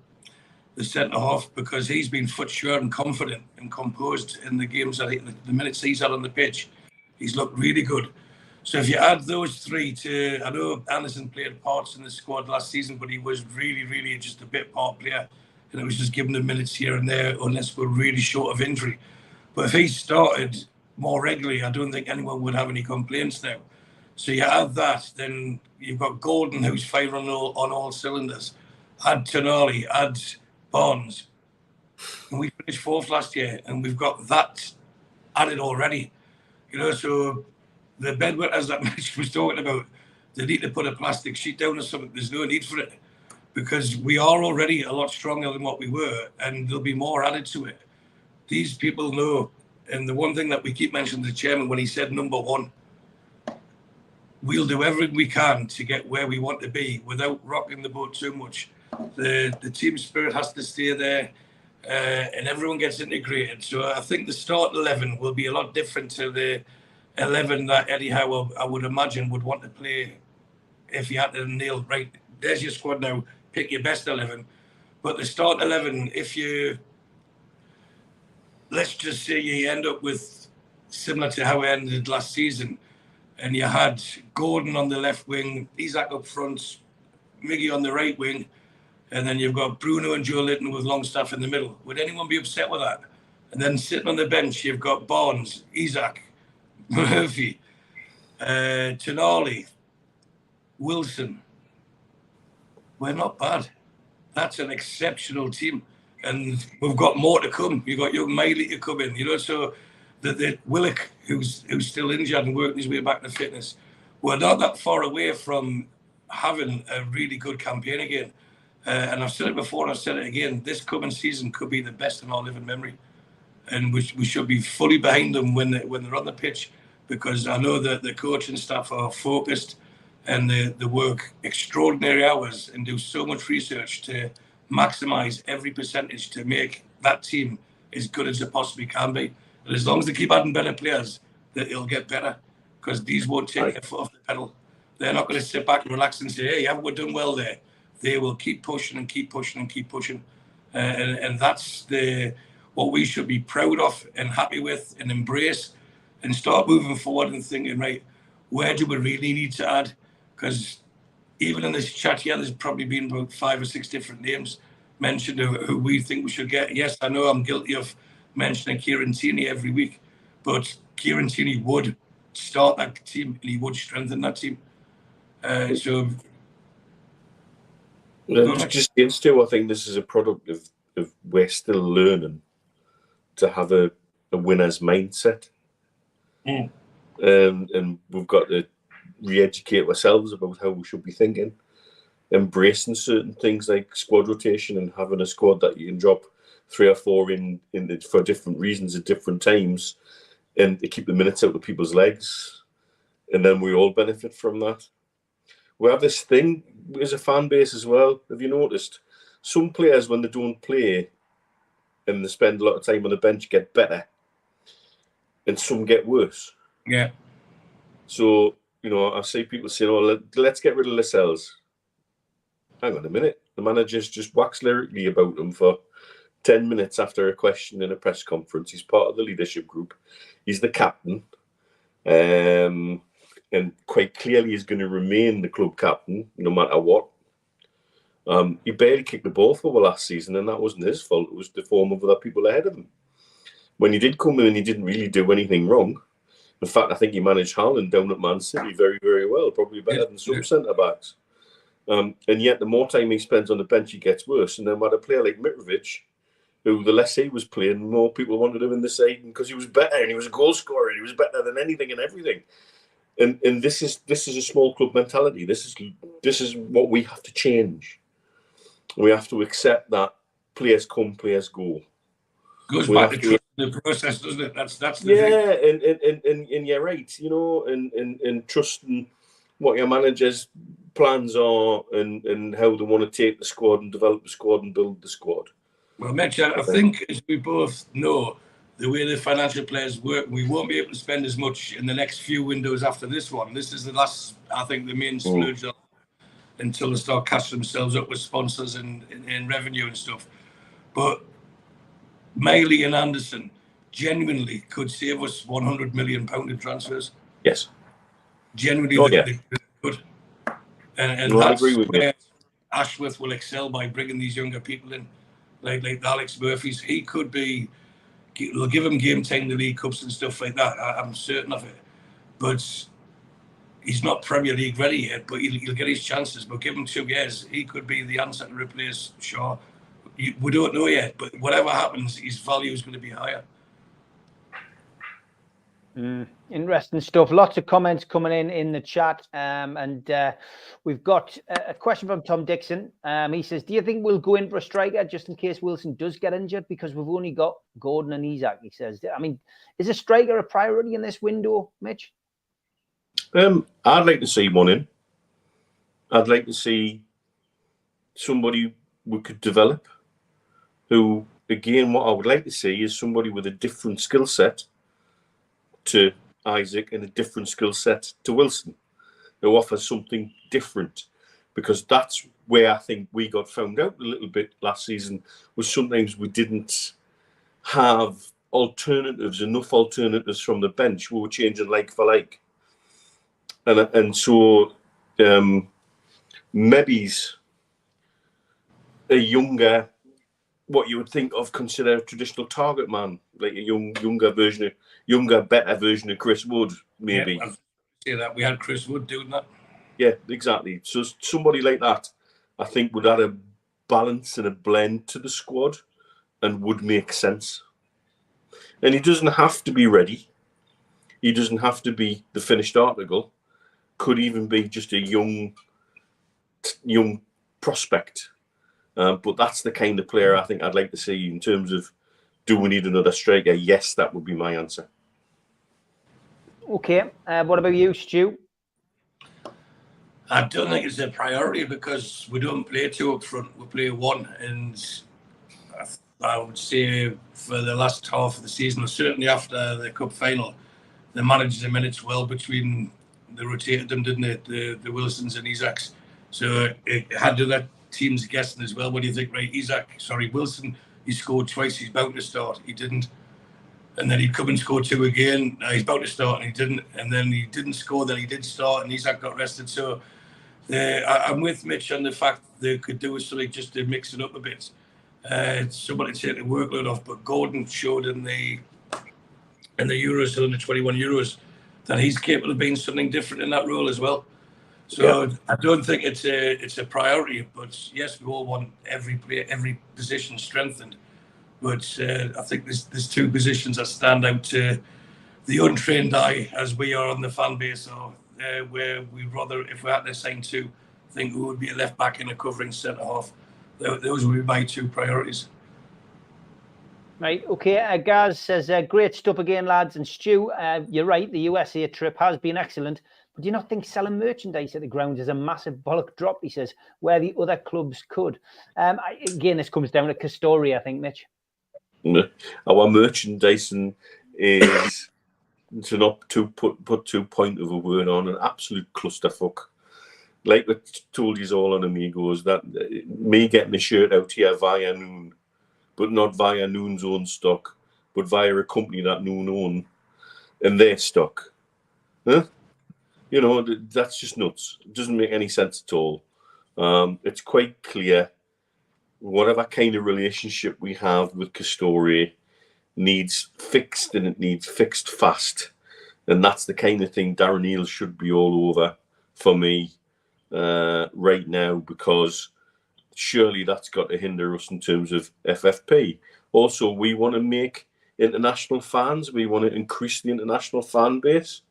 centre half, because he's been foot sure and confident and composed in the games that the minutes he's had on the pitch. He's looked really good. So if you add those three to, I know Anderson played parts in the squad last season, but he was really, really just a bit part player, and it was just giving the minutes here and there, unless we're really short of injury. But if he started more regularly, I don't think anyone would have any complaints now. So you add that, then you've got Gordon, who's firing on all cylinders. Add Tonali, add Barnes. And we finished 4th last year, and we've got that added already. You know, so the bedwetters that Mitch was talking about, they need to put a plastic sheet down or something. There's no need for it, because we are already a lot stronger than what we were, and there'll be more added to it. These people know. And the one thing that we keep mentioning to the chairman, when he said number one, we'll do everything we can to get where we want to be without rocking the boat too much. The team spirit has to stay there, and everyone gets integrated. So I think the start 11 will be a lot different to the 11 that Eddie Howe, I would imagine, would want to play if he had to nail, right, there's your squad now, pick your best 11. But the start 11, if you... let's just say you end up with, similar to how it ended last season, and you had Gordon on the left wing, Isak up front, Miggy on the right wing, and then you've got Bruno and Joe Linton with Longstaff in the middle. Would anyone be upset with that? And then sitting on the bench, you've got Barnes, Isak, Murphy, Tonali, Wilson. We're not bad. That's an exceptional team. And we've got more to come. You've got young Miley to come in, you know. So the Willock, who's still injured and working his way back to fitness, we're not that far away from having a really good campaign again. And I've said it before, and I've said it again. This coming season could be the best in our living memory, and we should be fully behind them when they're on the pitch, because I know that the coaching staff are focused and they work extraordinary hours and do so much research to maximise every percentage to make that team as good as it possibly can be. And as long as they keep adding better players, that it'll get better, because these won't take their foot off the pedal. They're not going to sit back and relax and say, hey, haven't we done well there? They will keep pushing and keep pushing and keep pushing. And that's what we should be proud of and happy with and embrace, and start moving forward and thinking, right, where do we really need to add? Because even in this chat here, there's probably been about 5 or 6 different names mentioned who we think we should get. Yes, I know I'm guilty of mentioning Kieran Tierney every week, but Kieran Tierney would start that team and he would strengthen that team. So just still, I think this is a product of we're still learning to have a winner's mindset. And we've got to re-educate ourselves about how we should be thinking, embracing certain things like squad rotation and having a squad that you can drop 3 or 4 in for different reasons at different times, and to keep the minutes out of people's legs, and then we all benefit from that. We have this thing as a fan base as well. Have you noticed? Some players, when they don't play and they spend a lot of time on the bench, get better, and some get worse. Yeah. So, you know, I see people saying, oh, let's get rid of Lascelles. Hang on a minute. The manager's just waxed lyrically about him for 10 minutes after a question in a press conference. He's part of the leadership group. He's the captain. And quite clearly is going to remain the club captain no matter what. He barely kicked the ball for last season, and that wasn't his fault. It was the form of other people ahead of him. When he did come in, he didn't really do anything wrong. In fact, I think he managed Haaland down at Man City very, very well, probably better than some centre-backs. And yet, the more time he spends on the bench, he gets worse. And then with a player like Mitrovic, who the less he was playing, the more people wanted him in the side because he was better and he was a goal scorer and he was better than anything and everything. And this is a small club mentality. This is what we have to change. We have to accept that players come, players go. Goes back to trust the process, doesn't it? That's the thing. And you're right, you know, and trusting what your manager's plans are and how they want to take the squad and develop the squad and build the squad. Well, Mitch, I think as we both know, the way the financial players work, we won't be able to spend as much in the next few windows after this one. This is the last, I think, the main splurge until they start catching themselves up with sponsors and revenue and stuff. But Miley and Anderson genuinely could save us £100 million in transfers. Yes. Genuinely, they could. And that's where Ashworth will excel by bringing these younger people in, like Alex Murphy's. He could be. They'll give him game time in the League Cups and stuff like that. I'm certain of it. But he's not Premier League ready yet, but he'll get his chances. But give him 2 years, he could be the answer to replace Shaw. We don't know yet, but whatever happens, his value is going to be higher. Interesting stuff. Lots of comments coming in the chat, and we've got a question from Tom Dixon. He says, do you think we'll go in for a striker just in case Wilson does get injured, because we've only got Gordon and Isak? He says, I mean, is a striker a priority in this window, Mitch? I'd like to see one in. I'd like to see somebody we could develop who, again, what I would like to see is somebody with a different skill set to Isaac and a different skill set to Wilson, who offers something different, because that's where I think we got found out a little bit last season, was sometimes we didn't have enough alternatives from the bench. We were changing like for like, and so maybe's a younger, what you would think of, consider a traditional target man, like a younger, better version of Chris Wood, maybe. Yeah, I'd say that we had Chris Wood doing that. Yeah, exactly. So somebody like that, I think, would add a balance and a blend to the squad and would make sense. And he doesn't have to be ready. He doesn't have to be the finished article. Could even be just a young prospect. But that's the kind of player I think I'd like to see in terms of, do we need another striker? Yes, that would be my answer. Okay. What about you, Stu? I don't think it's a priority because we don't play 2 up front. We play 1. And I would say for the last half of the season, or certainly after the cup final, they managed the minutes well between, they rotated them, didn't it? The Wilsons and Isaacs. So it had to let teams guessing as well. What do you think? Right, Wilson, he scored twice. He's about to start. He didn't. And then he'd come and score 2 again. He's about to start and he didn't. And then he didn't score. Then he did start and Isak got rested. So I'm with Mitch on the fact they could do with something just to mix it up a bit. Somebody to take the workload off. But Gordon showed in the Euros, in the 21 Euros, that he's capable of being something different in that role as well. So yeah. I don't think it's a priority, but yes, we all want every position strengthened. But I think there's 2 positions that stand out to the untrained eye, as we are on the fan base, or where we'd rather, if we had to sign 2, think who would be a left back and a covering centre half. Those would be my 2 priorities. Right, okay. Gaz says, great stuff again, lads. And Stu, you're right, the USA trip has been excellent. But do you not think selling merchandise at the ground is a massive bollock drop, he says, where the other clubs could? Again, this comes down to Castori, I think, Mitch. Our merchandising is, to not to put too point of a word on, an absolute clusterfuck. Like I told you all on Amigos, that me getting a shirt out here via Noon, but not via Noon's own stock, but via a company that Noon own, and their stock. Huh? You know, that's just nuts. It doesn't make any sense at all. It's quite clear whatever kind of relationship we have with Castori needs fixed, and it needs fixed fast. And that's the kind of thing Darren Eales should be all over for me right now, because surely that's got to hinder us in terms of FFP. Also, we want to make international fans. We want to increase the international fan base.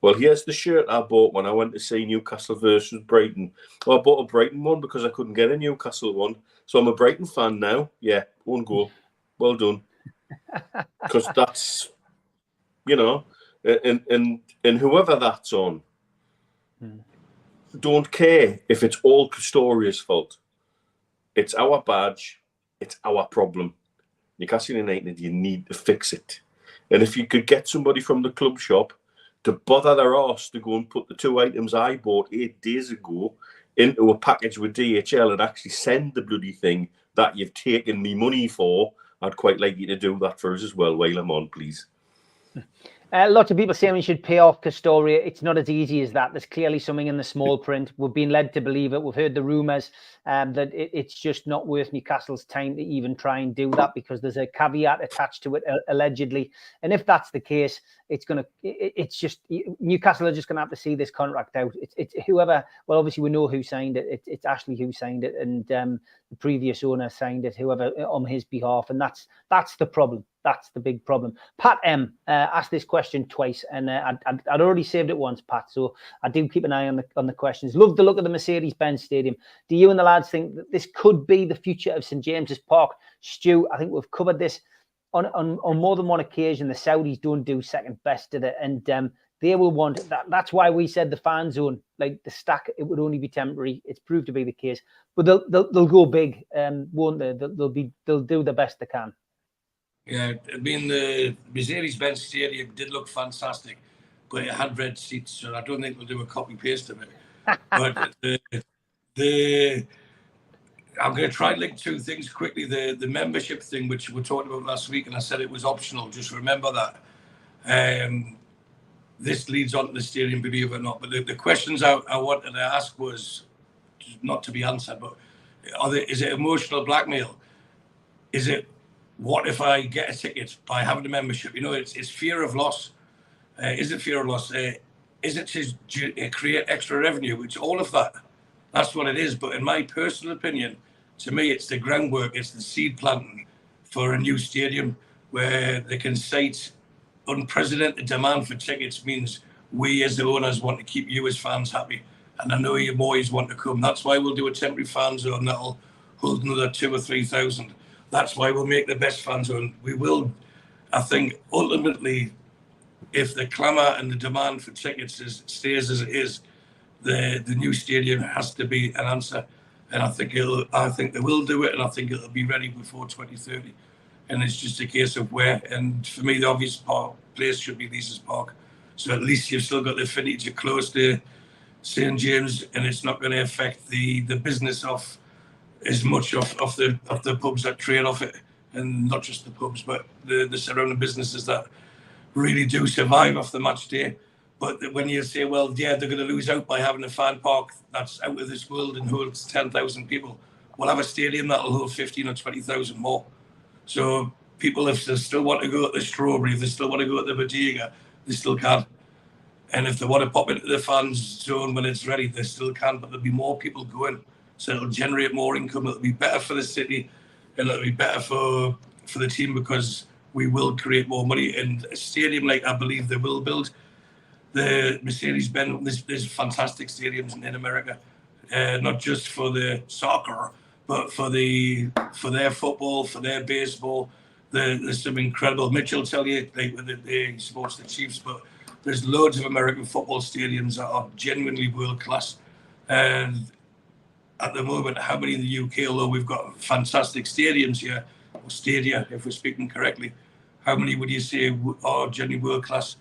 Well, here's the shirt I bought when I went to see Newcastle versus Brighton. Well, I bought a Brighton one because I couldn't get a Newcastle one. So I'm a Brighton fan now. Yeah, own goal. Well done. Because that's, and whoever that's on, don't care if it's all Pistorius' fault. It's our badge. It's our problem. Newcastle United, you need to fix it. And if you could get somebody from the club shop to bother their arse to go and put the 2 items I bought 8 days ago into a package with DHL and actually send the bloody thing that you've taken me money for, I'd quite like you to do that for us as well while I'm on, please. Lots of people saying we should pay off Castoria. It's not as easy as that. There's clearly something in the small print. We've been led to believe it. We've heard the rumours that it's just not worth Newcastle's time to even try and do that, because there's a caveat attached to it, allegedly. And if that's the case, it's just Newcastle are just going to have to see this contract out. It's whoever. Well, obviously we know who signed it. It's Ashley who signed it, and the previous owner signed it, whoever on his behalf, and that's the problem. That's the big problem. Pat M asked this question twice, and I'd already saved it once, Pat. So I do keep an eye on the questions. Love the look of the Mercedes-Benz Stadium. Do you and the lads think that this could be the future of St James's Park? Stu, I think we've covered this on more than one occasion. The Saudis don't do second best at it, and they will want that. That's why we said the fan zone, like the stack, it would only be temporary. It's proved to be the case, but they'll go big, won't they? They'll do the best they can. Yeah, I mean, the Mercedes-Benz Stadium did look fantastic, but it had red seats, so I don't think we'll do a copy-paste of it. But I'm going to try and link 2 things quickly. The membership thing, which we talked about last week, and I said it was optional. Just remember that. This leads on to the stadium, believe it or not. But the questions I wanted to ask was not to be answered, but is it emotional blackmail? Is it, what if I get a ticket by having a membership? It's fear of loss. Is it fear of loss? Is it to create extra revenue? Which all of that, that's what it is. But in my personal opinion, to me, it's the groundwork, it's the seed planting for a new stadium where they can cite unprecedented demand for tickets means we as the owners want to keep you as fans happy. And I know you boys want to come. That's why we'll do a temporary fan zone that'll hold another 2,000 or 3,000. That's why we'll make the best fan zone. We will, I think, ultimately, if the clamour and the demand for tickets stays as it is, the new stadium has to be an answer. And I think they will do it, and I think it'll be ready before 2030. And it's just a case of where. And for me, the obvious place should be Lees's Park. So at least you've still got the affinity to close to St James, and it's not going to affect the business of as much of the pubs that trade off it, and not just the pubs, but the surrounding businesses that really do survive off the match day. But when you say, well, yeah, they're going to lose out by having a fan park that's out of this world and holds 10,000 people, we'll have a stadium that'll hold 15 or 20,000 more. So people, if they still want to go at the Strawberry, if they still want to go at the Bodega, they still can. And if they want to pop into the fans zone when it's ready, they still can, but there'll be more people going. So it'll generate more income. It'll be better for the city, and it'll be better for the team, because we will create more money. And a stadium like I believe they will build, the Mercedes-Benz, there's fantastic stadiums in America, not just for the soccer, but for their football, for their baseball. There's some incredible. Mitch will tell you, like he supports the Chiefs, but there's loads of American football stadiums that are genuinely world class. And at the moment, how many in the UK, although we've got fantastic stadiums here, or stadia, if we're speaking correctly, how many would you say are genuinely world class?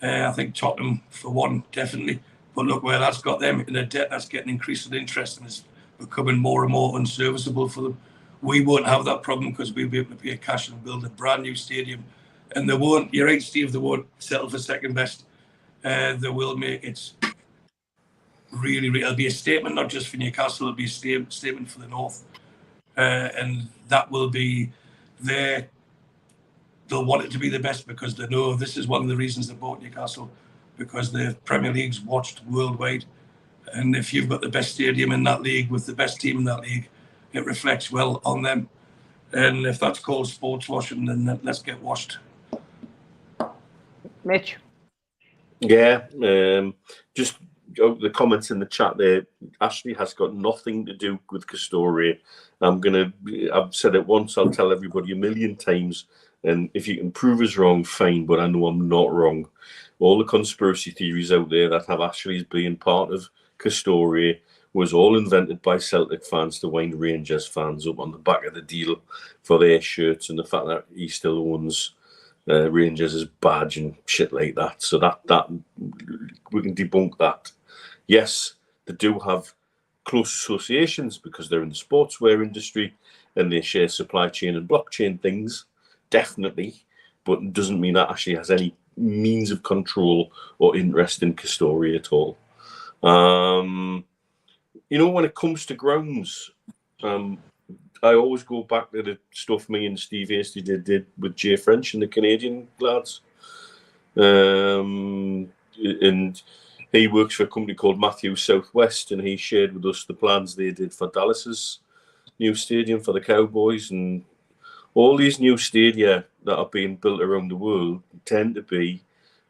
I think Tottenham, for one, definitely. But look where that's got them, in a debt that's getting increasing interest and is becoming more and more unserviceable for them. We won't have that problem because we'll be able to pay cash and build a brand new stadium. And they won't, you're right, Steve, they won't settle for second best. They will make it really, it'll be a statement, not just for Newcastle, it'll be a statement for the North. And that will be there. They'll want it to be the best because they know this is one of the reasons they bought Newcastle, because the Premier League's watched worldwide. And if you've got the best stadium in that league with the best team in that league, it reflects well on them. And if that's called sports washing, then let's get washed. Mitch? Yeah, just the comments in the chat there. Ashley has got nothing to do with Castoria. I've said it once, I'll tell everybody a million times. And if you can prove us wrong, fine, but I know I'm not wrong. All the conspiracy theories out there that have Ashley as being part of Castoria was all invented by Celtic fans to wind Rangers fans up on the back of the deal for their shirts, and the fact that he still owns Rangers' badge and shit like that. So that we can debunk that. Yes, they do have close associations because they're in the sportswear industry and they share supply chain and blockchain things, definitely, but it doesn't mean that Ashley has any means of control or interest in Castoria at all. You know, when it comes to grounds, I always go back to the stuff me and Steve Hasty did with Jay French and the Canadian lads. And he works for a company called Matthews Southwest, and he shared with us the plans they did for Dallas's new stadium for the Cowboys. And all these new stadia that are being built around the world tend to be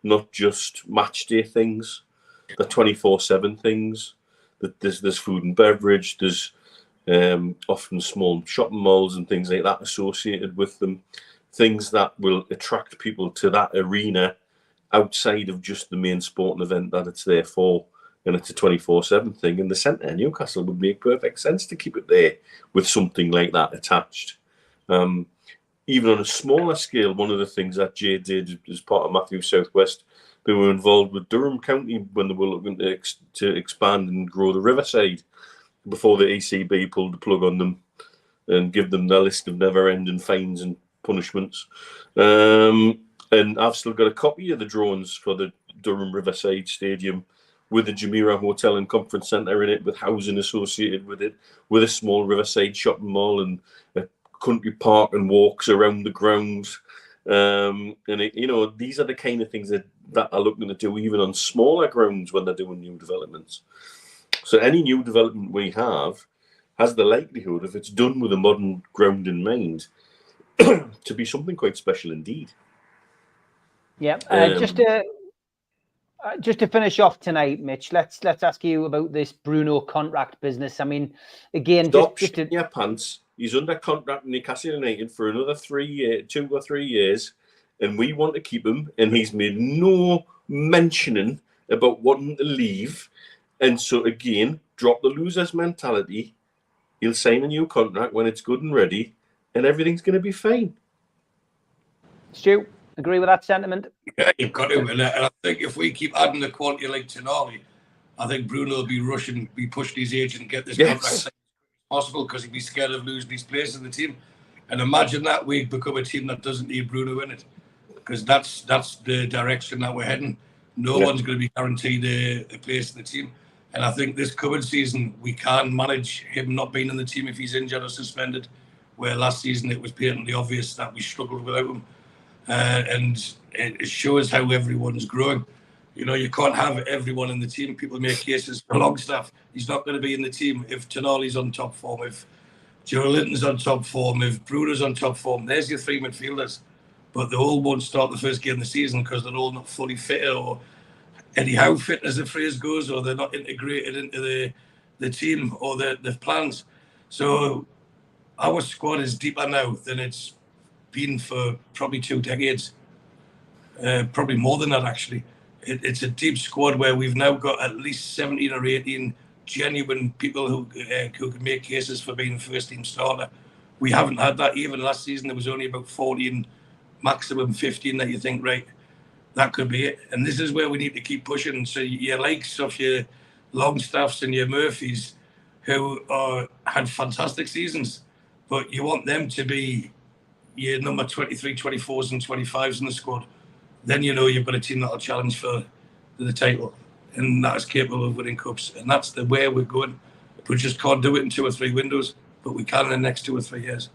not just match day things, they're 24/7 things. There's food and beverage, there's often small shopping malls and things like that associated with them, things that will attract people to that arena outside of just the main sporting event that it's there for. And it's a 24/7 thing. And the centre of Newcastle would make perfect sense to keep it there with something like that attached. Even on a smaller scale, one of the things that Jay did as part of Matthews Southwest, they were involved with Durham County when they were looking to expand and grow the Riverside before the ECB pulled the plug on them and give them their list of never-ending fines and punishments. And I've still got a copy of the drawings for the Durham Riverside Stadium with the Jumeirah Hotel and Conference Centre in it, with housing associated with it, with a small Riverside shopping mall and a country park and walks around the grounds. And these are the kind of things that are looking to do even on smaller grounds when they're doing new developments. So any new development we have has the likelihood, if it's done with a modern ground in mind, to be something quite special indeed. Yeah, just to finish off tonight, Mitch, let's ask you about this Bruno contract business. I mean, again, stop shitting your pants. He's under contract in Newcastle United for another 2 or 3 years, and we want to keep him. And he's made no mentioning about wanting to leave. And so again, drop the loser's mentality. He'll sign a new contract when it's good and ready, and everything's going to be fine. Stu, agree with that sentiment? Yeah, you've got to. And I think if we keep adding the quantity like Tonali, I think Bruno will be pushing his agent and get this contract signed as quick as possible, because he'd be scared of losing his place in the team. And imagine that we become a team that doesn't need Bruno in it, because that's the direction that we're heading. No one's going to be guaranteed a place in the team. And I think this current season, we can manage him not being in the team if he's injured or suspended, where last season it was patently obvious that we struggled without him. And it shows how everyone's growing. You know, you can't have everyone in the team. People make cases for Longstaff. He's not going to be in the team if Tonali's on top form, if Joe Linton's on top form, if Bruno's on top form. There's your three midfielders. But they all won't start the first game of the season because they're all not fully fit, or anyhow fit, as the phrase goes, or they're not integrated into the team or the plans. So our squad is deeper now than it's been for probably 2 decades. Probably more than that, actually. It's a deep squad where we've now got at least 17 or 18 genuine people who can make cases for being first team starter. We haven't had that. Even last season, there was only about 14, maximum 15 that you think, right, that could be it. And this is where we need to keep pushing. So your likes of your Longstaffs and your Murphys, who had fantastic seasons, but you want them to be your number 23, 24s and 25s in the squad. Then you know you've got a team that'll challenge for the title, and that is capable of winning cups. And that's the way we're going. We just can't do it in 2 or 3 windows, but we can in the next 2 or 3 years.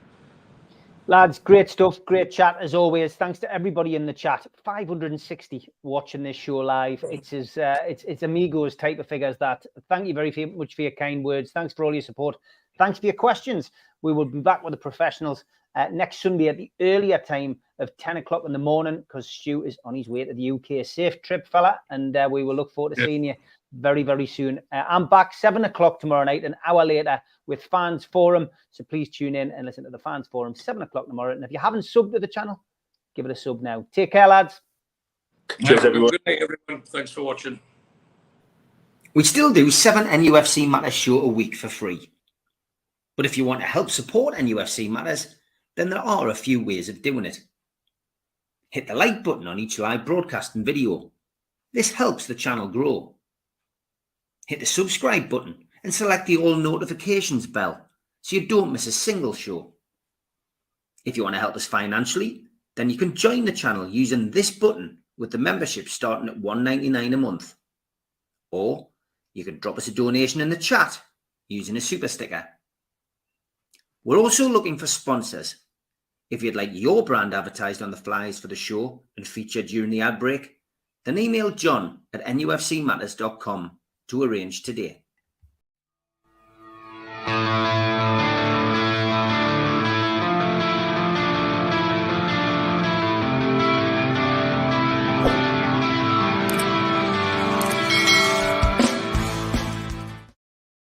Lads, great stuff, great chat as always. Thanks to everybody in the chat. 560 watching this show live. It's amigos type of figures. That. Thank you very much for your kind words. Thanks for all your support. Thanks for your questions. We will be back with the professionals next Sunday at the earlier time of 10 o'clock in the morning, because Stu is on his way to the UK. Safe trip, fella, and we will look forward to seeing you very, very soon. I'm back 7 o'clock tomorrow night, an hour later, with Fans Forum. So please tune in and listen to the Fans Forum 7 o'clock tomorrow. And if you haven't subbed to the channel, give it a sub now. Take care, lads. Cheers, everyone. Good night, everyone. Thanks for watching. We still do 7 NUFC Matters show a week for free. But if you want to help support NUFC Matters, then there are a few ways of doing it. Hit the like button on each live broadcast and video. This helps the channel grow. Hit the subscribe button and select the all notifications bell so you don't miss a single show. If you want to help us financially, then you can join the channel using this button with the membership starting at $1.99 a month. Or you can drop us a donation in the chat using a super sticker. We're also looking for sponsors. If you'd like your brand advertised on the flyers for the show and featured during the ad break, then email john@nufcmatters.com to arrange today.